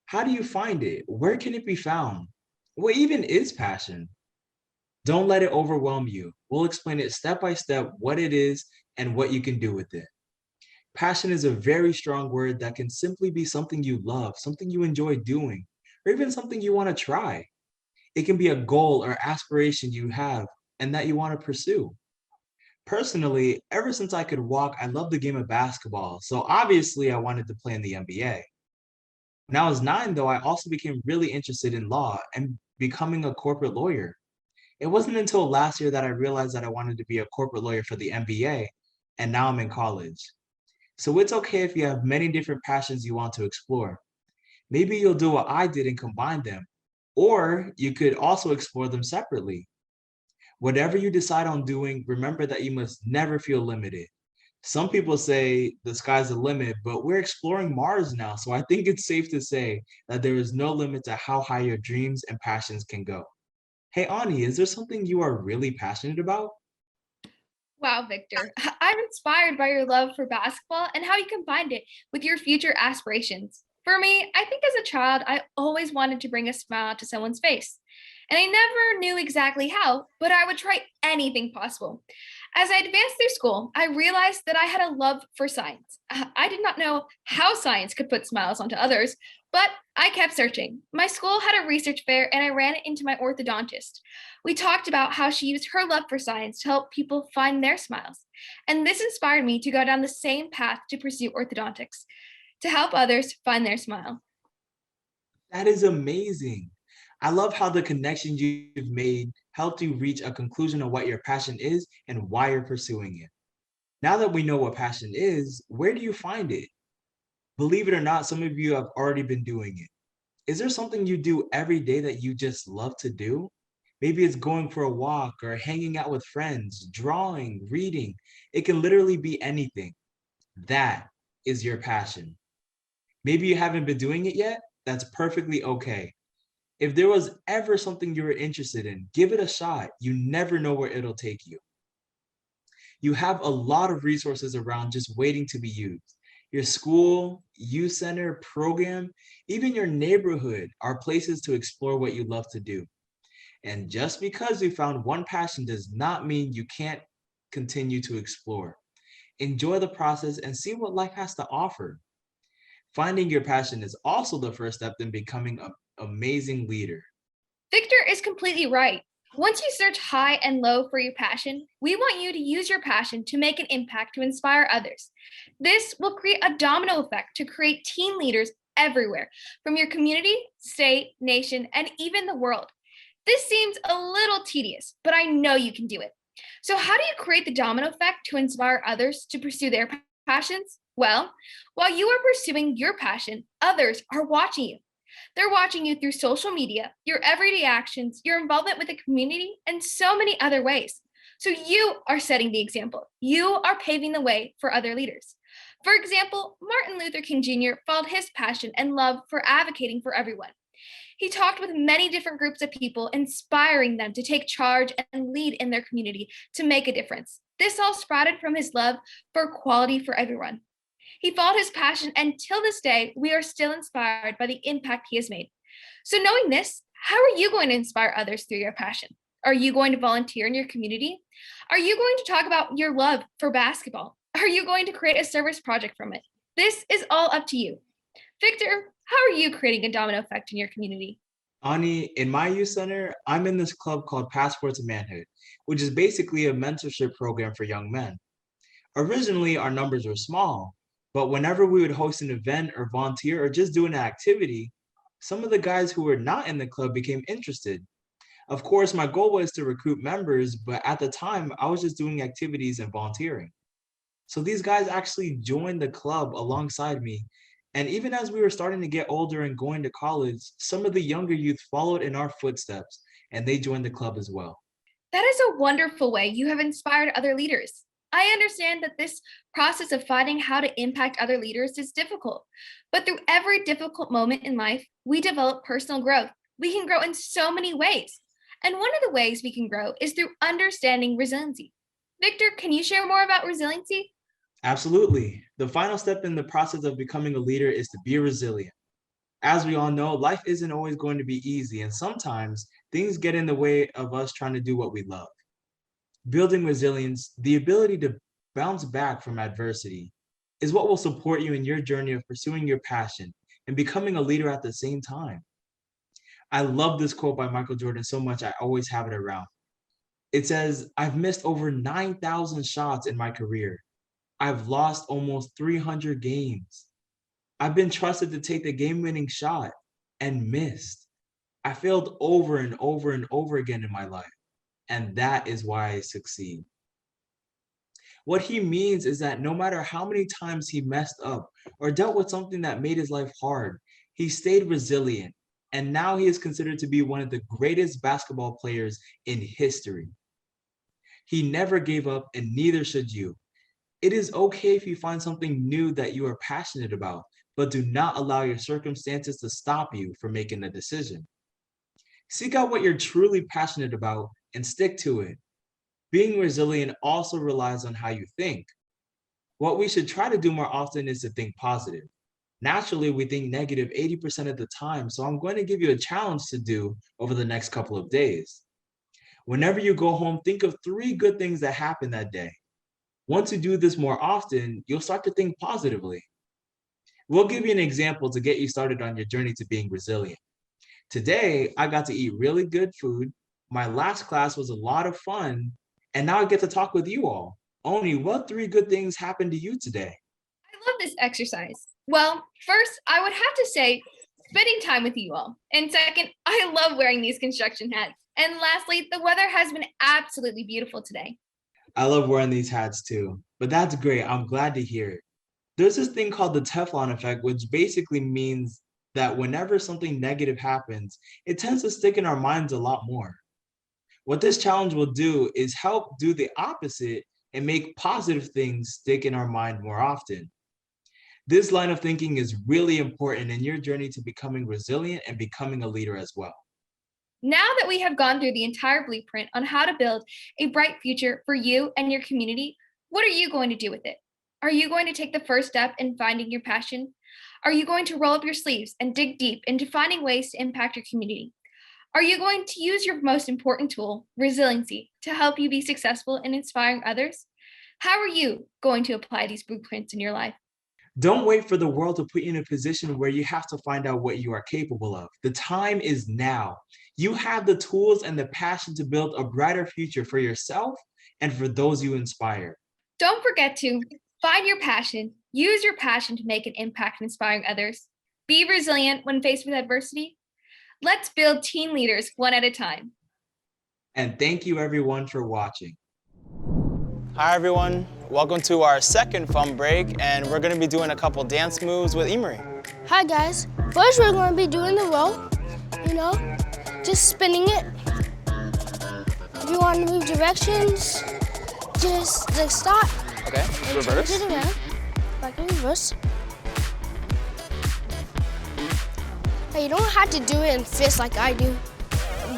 How do you find it? Where can it be found? What even is passion? Don't let it overwhelm you. We'll explain it step by step what it is and what you can do with it. Passion is a very strong word that can simply be something you love, something you enjoy doing, or even something you want to try. It can be a goal or aspiration you have and that you want to pursue. Personally, ever since I could walk, I loved the game of basketball, so obviously I wanted to play in the NBA. When I was 9, though, I also became really interested in law and becoming a corporate lawyer. It wasn't until last year that I realized that I wanted to be a corporate lawyer for the NBA, and now I'm in college. So it's okay if you have many different passions you want to explore. Maybe you'll do what I did and combine them, or you could also explore them separately. Whatever you decide on doing, remember that you must never feel limited. Some people say the sky's the limit, but we're exploring Mars now, so I think it's safe to say that there is no limit to how high your dreams and passions can go. Hey, Ani, is there something you are really passionate about? Wow, Victor, I'm inspired by your love for basketball and how you combined it with your future aspirations. For me, I think as a child, I always wanted to bring a smile to someone's face. And I never knew exactly how, but I would try anything possible. As I advanced through school, I realized that I had a love for science. I did not know how science could put smiles onto others, but I kept searching. My school had a research fair and I ran it into my orthodontist. We talked about how she used her love for science to help people find their smiles. And this inspired me to go down the same path to pursue orthodontics, to help others find their smile. That is amazing. I love how the connections you've made helped you reach a conclusion of what your passion is and why you're pursuing it. Now that we know what passion is, where do you find it? Believe it or not, some of you have already been doing it. Is there something you do every day that you just love to do? Maybe it's going for a walk or hanging out with friends, drawing, reading. It can literally be anything. That is your passion. Maybe you haven't been doing it yet. That's perfectly okay. If there was ever something you were interested in, give it a shot. You never know where it'll take you. You have a lot of resources around just waiting to be used. Your school, youth center, program, even your neighborhood are places to explore what you love to do. And just because you found one passion does not mean you can't continue to explore. Enjoy the process and see what life has to offer. Finding your passion is also the first step in becoming an amazing leader. Victor is completely right. Once you search high and low for your passion, we want you to use your passion to make an impact to inspire others. This will create a domino effect to create teen leaders everywhere, from your community, state, nation, and even the world. This seems a little tedious, but I know you can do it. So how do you create the domino effect to inspire others to pursue their passions? Well, while you are pursuing your passion, others are watching you. They're watching you through social media, your everyday actions, your involvement with the community, and so many other ways. So you are setting the example. You are paving the way for other leaders. For example, Martin Luther King Jr. followed his passion and love for advocating for everyone. He talked with many different groups of people, inspiring them to take charge and lead in their community to make a difference. This all sprouted from his love for equality for everyone. He followed his passion, and till this day, we are still inspired by the impact he has made. So knowing this, how are you going to inspire others through your passion? Are you going to volunteer in your community? Are you going to talk about your love for basketball? Are you going to create a service project from it? This is all up to you. Victor, how are you creating a domino effect in your community? Ani, in my youth center, I'm in this club called Passport to Manhood, which is basically a mentorship program for young men. Originally, our numbers were small, but whenever we would host an event or volunteer or just do an activity, some of the guys who were not in the club became interested. Of course, my goal was to recruit members, but at the time, I was just doing activities and volunteering. So these guys actually joined the club alongside me. And even as we were starting to get older and going to college, some of the younger youth followed in our footsteps and they joined the club as well. That is a wonderful way you have inspired other leaders. I understand that this process of finding how to impact other leaders is difficult, but through every difficult moment in life, we develop personal growth. We can grow in so many ways. And one of the ways we can grow is through understanding resiliency. Victor, can you share more about resiliency? Absolutely. The final step in the process of becoming a leader is to be resilient. As we all know, life isn't always going to be easy, and sometimes things get in the way of us trying to do what we love. Building resilience, the ability to bounce back from adversity, is what will support you in your journey of pursuing your passion and becoming a leader at the same time. I love this quote by Michael Jordan so much, I always have it around. It says, "I've missed over 9,000 shots in my career. I've lost almost 300 games. I've been trusted to take the game-winning shot and missed. I failed over and over and over again in my life, and that is why I succeed." What he means is that no matter how many times he messed up or dealt with something that made his life hard, he stayed resilient, and now he is considered to be one of the greatest basketball players in history. He never gave up, and neither should you. It is okay if you find something new that you are passionate about, but do not allow your circumstances to stop you from making a decision. Seek out what you're truly passionate about and stick to it. Being resilient also relies on how you think. What we should try to do more often is to think positive. Naturally, we think negative 80% of the time, so I'm going to give you a challenge to do over the next couple of days. Whenever you go home, think of 3 good things that happened that day. Once you do this more often, you'll start to think positively. We'll give you an example to get you started on your journey to being resilient. Today, I got to eat really good food. My last class was a lot of fun, and now I get to talk with you all. Oni, what 3 good things happened to you today? I love this exercise. Well, first, I would have to say spending time with you all. And second, I love wearing these construction hats. And lastly, the weather has been absolutely beautiful today. I love wearing these hats too, but that's great. I'm glad to hear it. There's this thing called the Teflon effect, which basically means that whenever something negative happens, it tends to stick in our minds a lot more. What this challenge will do is help do the opposite and make positive things stick in our mind more often. This line of thinking is really important in your journey to becoming resilient and becoming a leader as well. Now that we have gone through the entire blueprint on how to build a bright future for you and your community, what are you going to do with it? Are you going to take the first step in finding your passion? Are you going to roll up your sleeves and dig deep into finding ways to impact your community? Are you going to use your most important tool, resiliency, to help you be successful in inspiring others? How are you going to apply these blueprints in your life? Don't wait for the world to put you in a position where you have to find out what you are capable of. The time is now. You have the tools and the passion to build a brighter future for yourself and for those you inspire. Don't forget to find your passion, use your passion to make an impact in inspiring others. Be resilient when faced with adversity. Let's build teen leaders one at a time. And thank you everyone for watching. Hi everyone, welcome to our second fun break, and we're going to be doing a couple dance moves with Emery. Hi guys, first we're going to be doing the roll, just spinning it. If you want to move directions, just stop. Okay, reverse. Turn it around, back in reverse. Hey, you don't have to do it in fists like I do,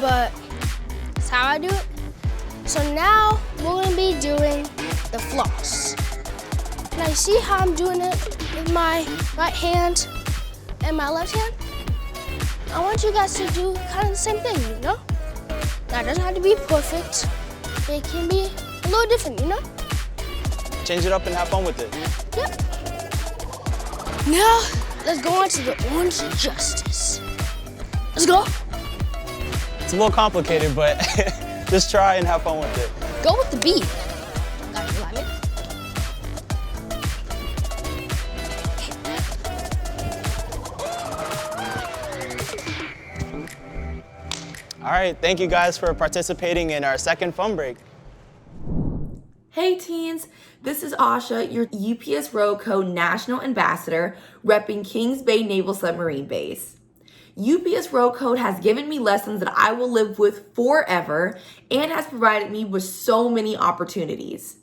but that's how I do it. So now we're going to be doing the floss. Now you see how I'm doing it with my right hand and my left hand? I want you guys to do kind of the same thing, Now it doesn't have to be perfect. It can be a little different, Change it up and have fun with it. Yep. Now, let's go on to the orange justice. Let's go. It's a little complicated, but just try and have fun with it. Go with the beat. Got your alignment. All right, thank you guys for participating in our second fun break. Hey teens, this is Asha, your UPS Road Code National Ambassador, repping Kings Bay Naval Submarine Base. UPS Road Code has given me lessons that I will live with forever and has provided me with so many opportunities.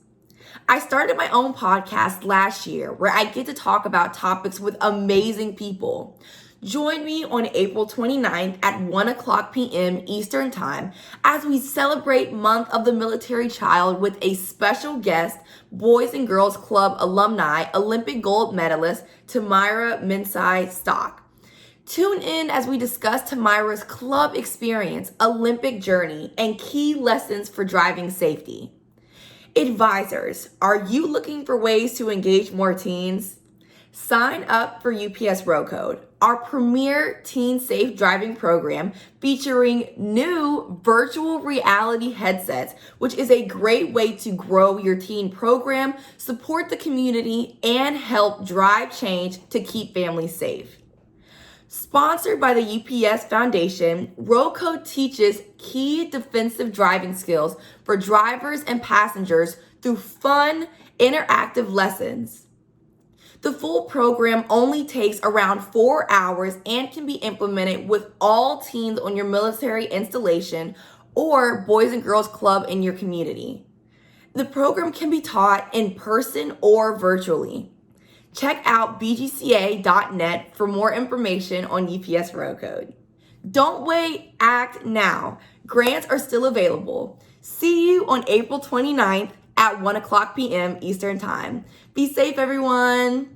I started my own podcast last year where I get to talk about topics with amazing people. Join me on April 29th at 1:00 p.m. Eastern Time as we celebrate Month of the Military Child with a special guest, Boys and Girls Club alumni, Olympic gold medalist Tamira Mensai Stock. Tune in as we discuss Tamira's club experience, Olympic journey, and key lessons for driving safety. Advisors, are you looking for ways to engage more teens? Sign up for UPS Road Code, our premier teen safe driving program featuring new virtual reality headsets, which is a great way to grow your teen program, support the community, and help drive change to keep families safe. Sponsored by the UPS Foundation, Road Code teaches key defensive driving skills for drivers and passengers through fun, interactive lessons. The full program only takes around 4 hours and can be implemented with all teens on your military installation or Boys and Girls Club in your community. The program can be taught in person or virtually. Check out bgca.net for more information on UPS Road Code. Don't wait, act now. Grants are still available. See you on April 29th at 1:00 p.m. Eastern Time. Be safe, everyone.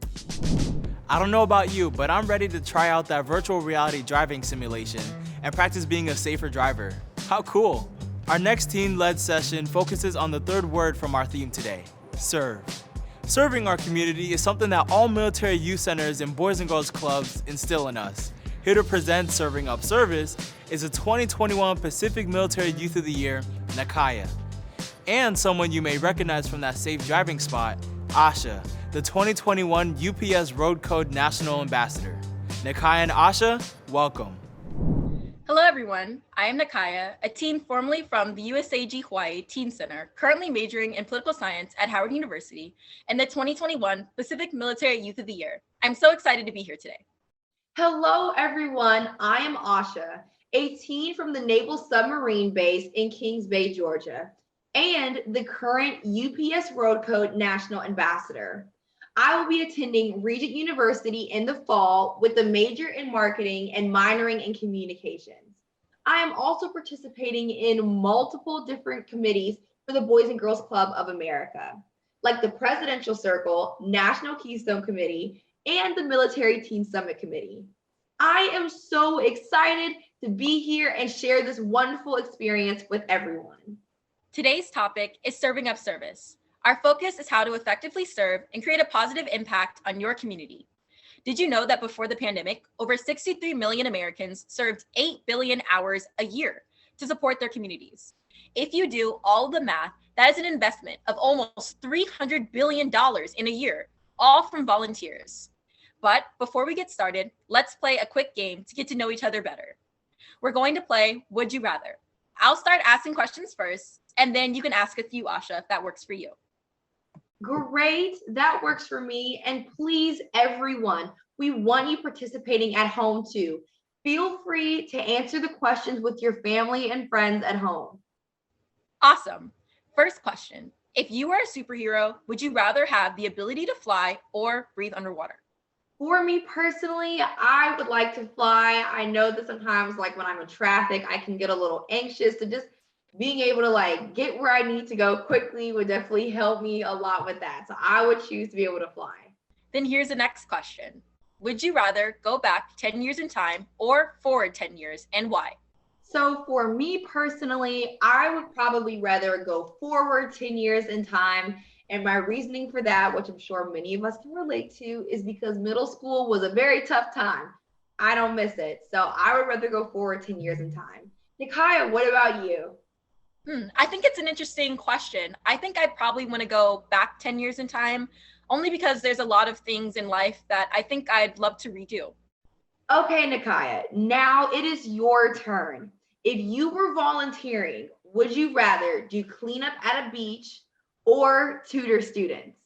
I don't know about you, but I'm ready to try out that virtual reality driving simulation and practice being a safer driver. How cool. Our next teen-led session focuses on the third word from our theme today, serve. Serving our community is something that all military youth centers and Boys and Girls Clubs instill in us. Here to present Serving Up Service is the 2021 Pacific Military Youth of the Year, Nakaya. And someone you may recognize from that safe driving spot, Asha, the 2021 UPS Road Code National Ambassador. Nakaya and Asha, welcome. Hello everyone, I am Nakaya, a teen formerly from the USAG Hawaii Teen Center, currently majoring in political science at Howard University, and the 2021 Pacific Military Youth of the Year. I'm so excited to be here today. Hello, everyone. I am Asha, a teen from the Naval Submarine Base in Kings Bay, Georgia, and the current UPS Road Code National Ambassador. I will be attending Regent University in the fall with a major in marketing and minoring in communications. I am also participating in multiple different committees for the Boys and Girls Club of America, like the Presidential Circle, National Keystone Committee, and the Military Teen Summit Committee. I am so excited to be here and share this wonderful experience with everyone. Today's topic is serving up service. Our focus is how to effectively serve and create a positive impact on your community. Did you know that before the pandemic, over 63 million Americans served 8 billion hours a year to support their communities? If you do all the math, that is an investment of almost $300 billion in a year, all from volunteers. But before we get started, let's play a quick game to get to know each other better. We're going to play Would You Rather. I'll start asking questions first, and then you can ask a few, Asha, if that works for you. Great, that works for me. And please, everyone, we want you participating at home too. Feel free to answer the questions with your family and friends at home. Awesome. First question. If you were a superhero, would you rather have the ability to fly or breathe underwater? For me personally, I would like to fly. I know that sometimes, like when I'm in traffic, I can get a little anxious. So just being able to like get where I need to go quickly would definitely help me a lot with that. So I would choose to be able to fly. Then here's the next question. Would you rather go back 10 years in time or forward 10 years, and why? So for me personally, I would probably rather go forward 10 years in time. And my reasoning for that, which I'm sure many of us can relate to, is because middle school was a very tough time. I don't miss it. So I would rather go forward 10 years in time. Nikaya, what about you? I think it's an interesting question. I think I'd probably want to go back 10 years in time, only because there's a lot of things in life that I think I'd love to redo. Okay, Nikaya, now it is your turn. If you were volunteering, would you rather do cleanup at a beach or tutor students?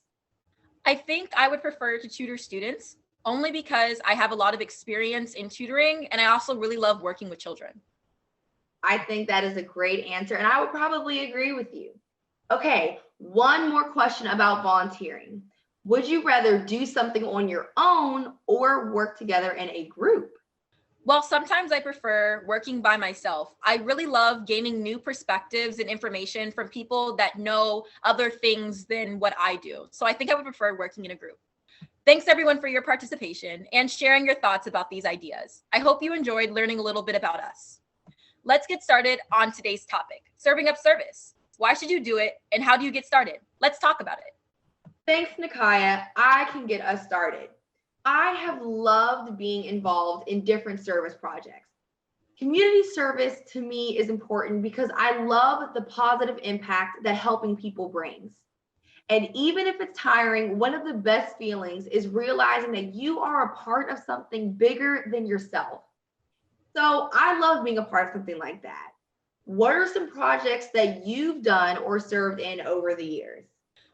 I think I would prefer to tutor students, only because I have a lot of experience in tutoring, and I also really love working with children. I think that is a great answer, and I would probably agree with you. Okay, one more question about volunteering. Would you rather do something on your own or work together in a group? Well, sometimes I prefer working by myself. I really love gaining new perspectives and information from people that know other things than what I do. So I think I would prefer working in a group. Thanks everyone for your participation and sharing your thoughts about these ideas. I hope you enjoyed learning a little bit about us. Let's get started on today's topic, serving up service. Why should you do it and how do you get started? Let's talk about it. Thanks, Nikaya. I can get us started. I have loved being involved in different service projects. Community service to me is important because I love the positive impact that helping people brings. And even if it's tiring, one of the best feelings is realizing that you are a part of something bigger than yourself. So I love being a part of something like that. What are some projects that you've done or served in over the years?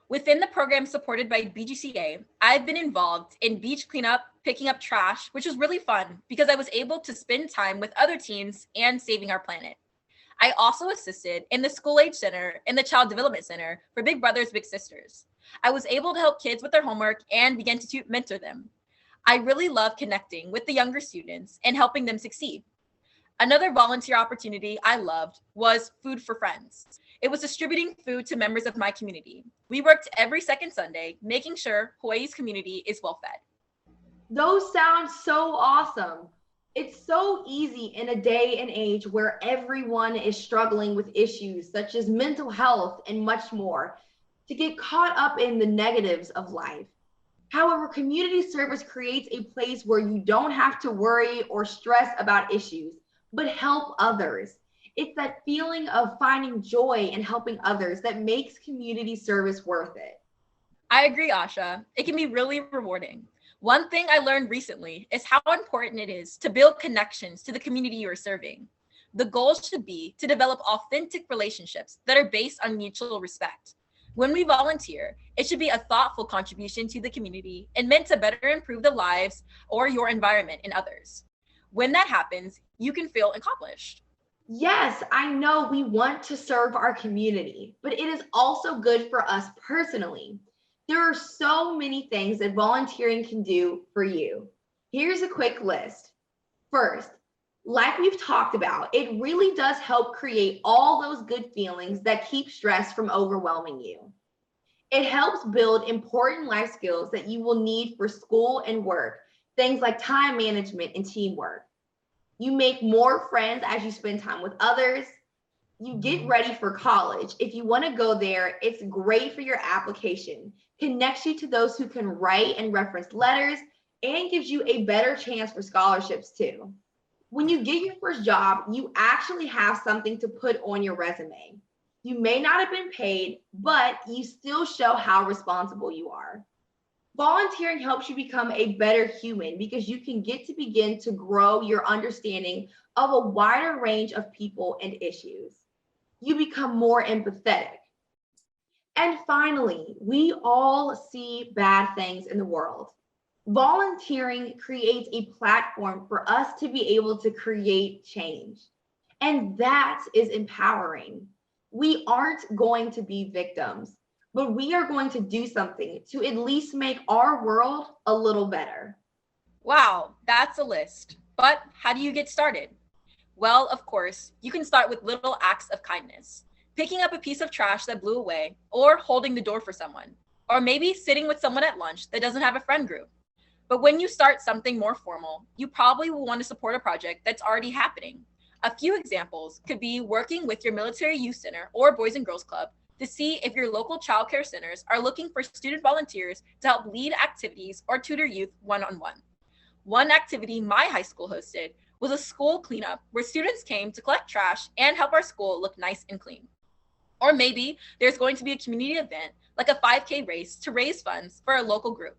Within the program supported by BGCA, I've been involved in beach cleanup, picking up trash, which was really fun because I was able to spend time with other teens and saving our planet. I also assisted in the School Age Center and the Child Development Center for Big Brothers Big Sisters. I was able to help kids with their homework and began to mentor them. I really love connecting with the younger students and helping them succeed. Another volunteer opportunity I loved was Food for Friends. It was distributing food to members of my community. We worked every second Sunday, making sure Hawaii's community is well fed. Those sound so awesome. It's so easy in a day and age where everyone is struggling with issues such as mental health and much more to get caught up in the negatives of life. However, community service creates a place where you don't have to worry or stress about issues, but help others. It's that feeling of finding joy in helping others that makes community service worth it. I agree, Asha. It can be really rewarding. One thing I learned recently is how important it is to build connections to the community you are serving. The goal should be to develop authentic relationships that are based on mutual respect. When we volunteer, it should be a thoughtful contribution to the community and meant to better improve the lives or your environment in others. When that happens, you can feel accomplished. Yes, I know we want to serve our community, but it is also good for us personally. There are so many things that volunteering can do for you. Here's a quick list. First, like we've talked about, it really does help create all those good feelings that keep stress from overwhelming you. It helps build important life skills that you will need for school and work, things like time management and teamwork. You make more friends as you spend time with others. You get ready for college. If you want to go there, it's great for your application. Connects you to those who can write and reference letters and gives you a better chance for scholarships too. When you get your first job, you actually have something to put on your resume. You may not have been paid, but you still show how responsible you are. Volunteering helps you become a better human because you can get to begin to grow your understanding of a wider range of people and issues. You become more empathetic. And finally, we all see bad things in the world. Volunteering creates a platform for us to be able to create change. And that is empowering. We aren't going to be victims, but we are going to do something to at least make our world a little better. Wow, that's a list. But how do you get started? Well, of course, you can start with little acts of kindness. Picking up a piece of trash that blew away, or holding the door for someone, or maybe sitting with someone at lunch that doesn't have a friend group. But when you start something more formal, you probably will want to support a project that's already happening. A few examples could be working with your military youth center or Boys and Girls Club to see if your local child care centers are looking for student volunteers to help lead activities or tutor youth one-on-one. One activity my high school hosted was a school cleanup where students came to collect trash and help our school look nice and clean. Or maybe there's going to be a community event like a 5K race to raise funds for a local group.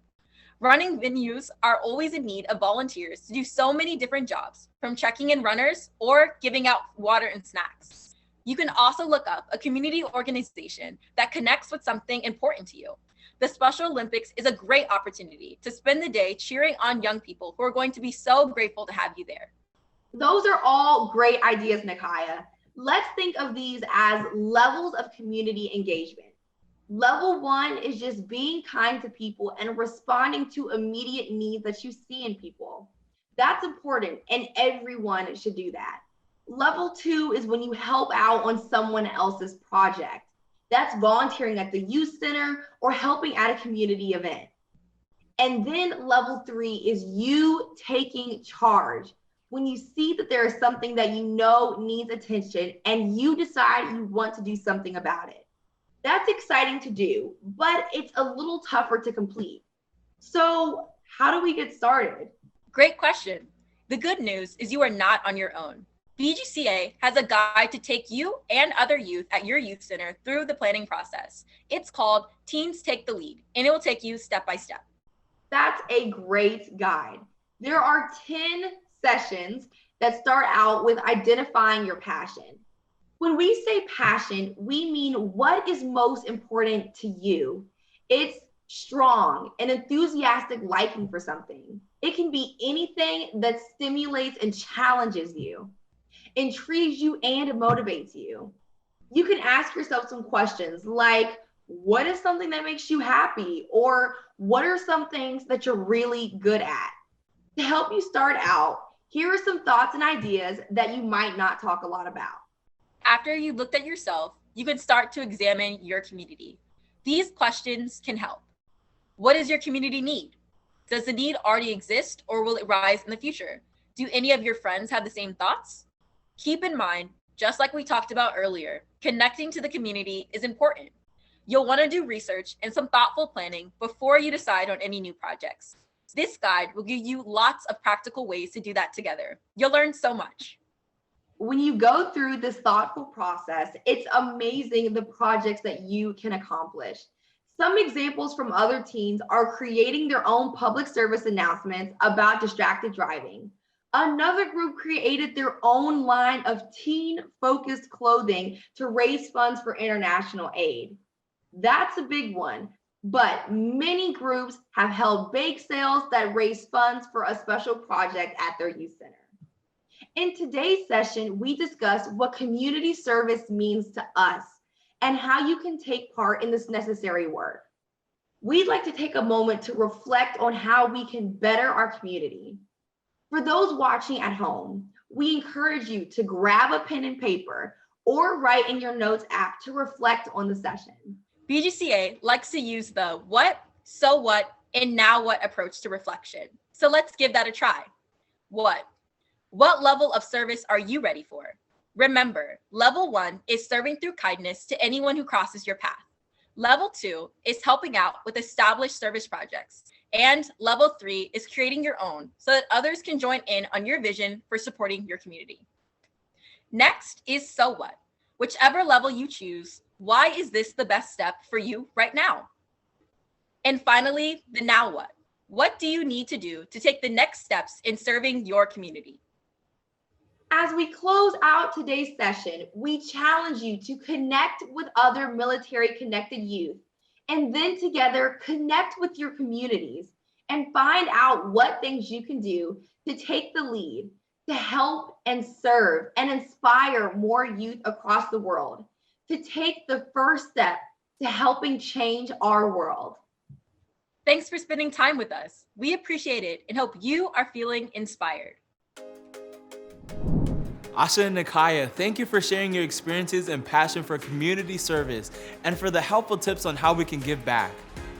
Running venues are always in need of volunteers to do so many different jobs, from checking in runners or giving out water and snacks. You can also look up a community organization that connects with something important to you. The Special Olympics is a great opportunity to spend the day cheering on young people who are going to be so grateful to have you there. Those are all great ideas, Nikaya. Let's think of these as levels of community engagement. Level 1 is just being kind to people and responding to immediate needs that you see in people. That's important, and everyone should do that. Level 2 is when you help out on someone else's project. That's volunteering at the youth center or helping at a community event. And then level 3 is you taking charge. When you see that there is something that you know needs attention and you decide you want to do something about it. That's exciting to do, but it's a little tougher to complete. So how do we get started? Great question. The good news is you are not on your own. BGCA has a guide to take you and other youth at your youth center through the planning process. It's called Teens Take the Lead, and it will take you step by step. That's a great guide. There are 10 sessions that start out with identifying your passion. When we say passion, we mean what is most important to you. It's strong and enthusiastic liking for something. It can be anything that stimulates and challenges you, intrigues you, and motivates you. You can ask yourself some questions like, what is something that makes you happy? Or what are some things that you're really good at? To help you start out, here are some thoughts and ideas that you might not talk a lot about. After you've looked at yourself, you can start to examine your community. These questions can help. What does your community need? Does the need already exist, or will it rise in the future? Do any of your friends have the same thoughts? Keep in mind, just like we talked about earlier, connecting to the community is important. You'll want to do research and some thoughtful planning before you decide on any new projects. This guide will give you lots of practical ways to do that together. You'll learn so much. When you go through this thoughtful process, it's amazing the projects that you can accomplish. Some examples from other teens are creating their own public service announcements about distracted driving. Another group created their own line of teen-focused clothing to raise funds for international aid. That's a big one. But many groups have held bake sales that raise funds for a special project at their youth center. In today's session, we discussed what community service means to us and how you can take part in this necessary work. We'd like to take a moment to reflect on how we can better our community. For those watching at home, we encourage you to grab a pen and paper or write in your notes app to reflect on the session. BGCA likes to use the what, so what, and now what approach to reflection. So let's give that a try. What? What level of service are you ready for? Remember, level 1 is serving through kindness to anyone who crosses your path. Level 2 is helping out with established service projects. And level 3 is creating your own so that others can join in on your vision for supporting your community. Next is so what? Whichever level you choose, why is this the best step for you right now? And finally, the now what? What do you need to do to take the next steps in serving your community? As we close out today's session, we challenge you to connect with other military-connected youth, and then together connect with your communities and find out what things you can do to take the lead, to help and serve and inspire more youth across the world, to take the first step to helping change our world. Thanks for spending time with us. We appreciate it and hope you are feeling inspired. Asha and Nikaya, thank you for sharing your experiences and passion for community service and for the helpful tips on how we can give back.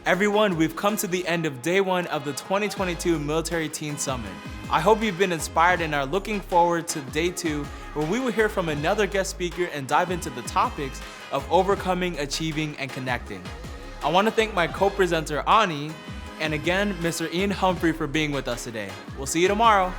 Everyone, we've come to the end of day 1 of the 2022 Military Teen Summit. I hope you've been inspired and are looking forward to day 2, where we will hear from another guest speaker and dive into the topics of overcoming, achieving, and connecting. I want to thank my co-presenter, Ani, and again, Mr. Ian Humphrey for being with us today. We'll see you tomorrow.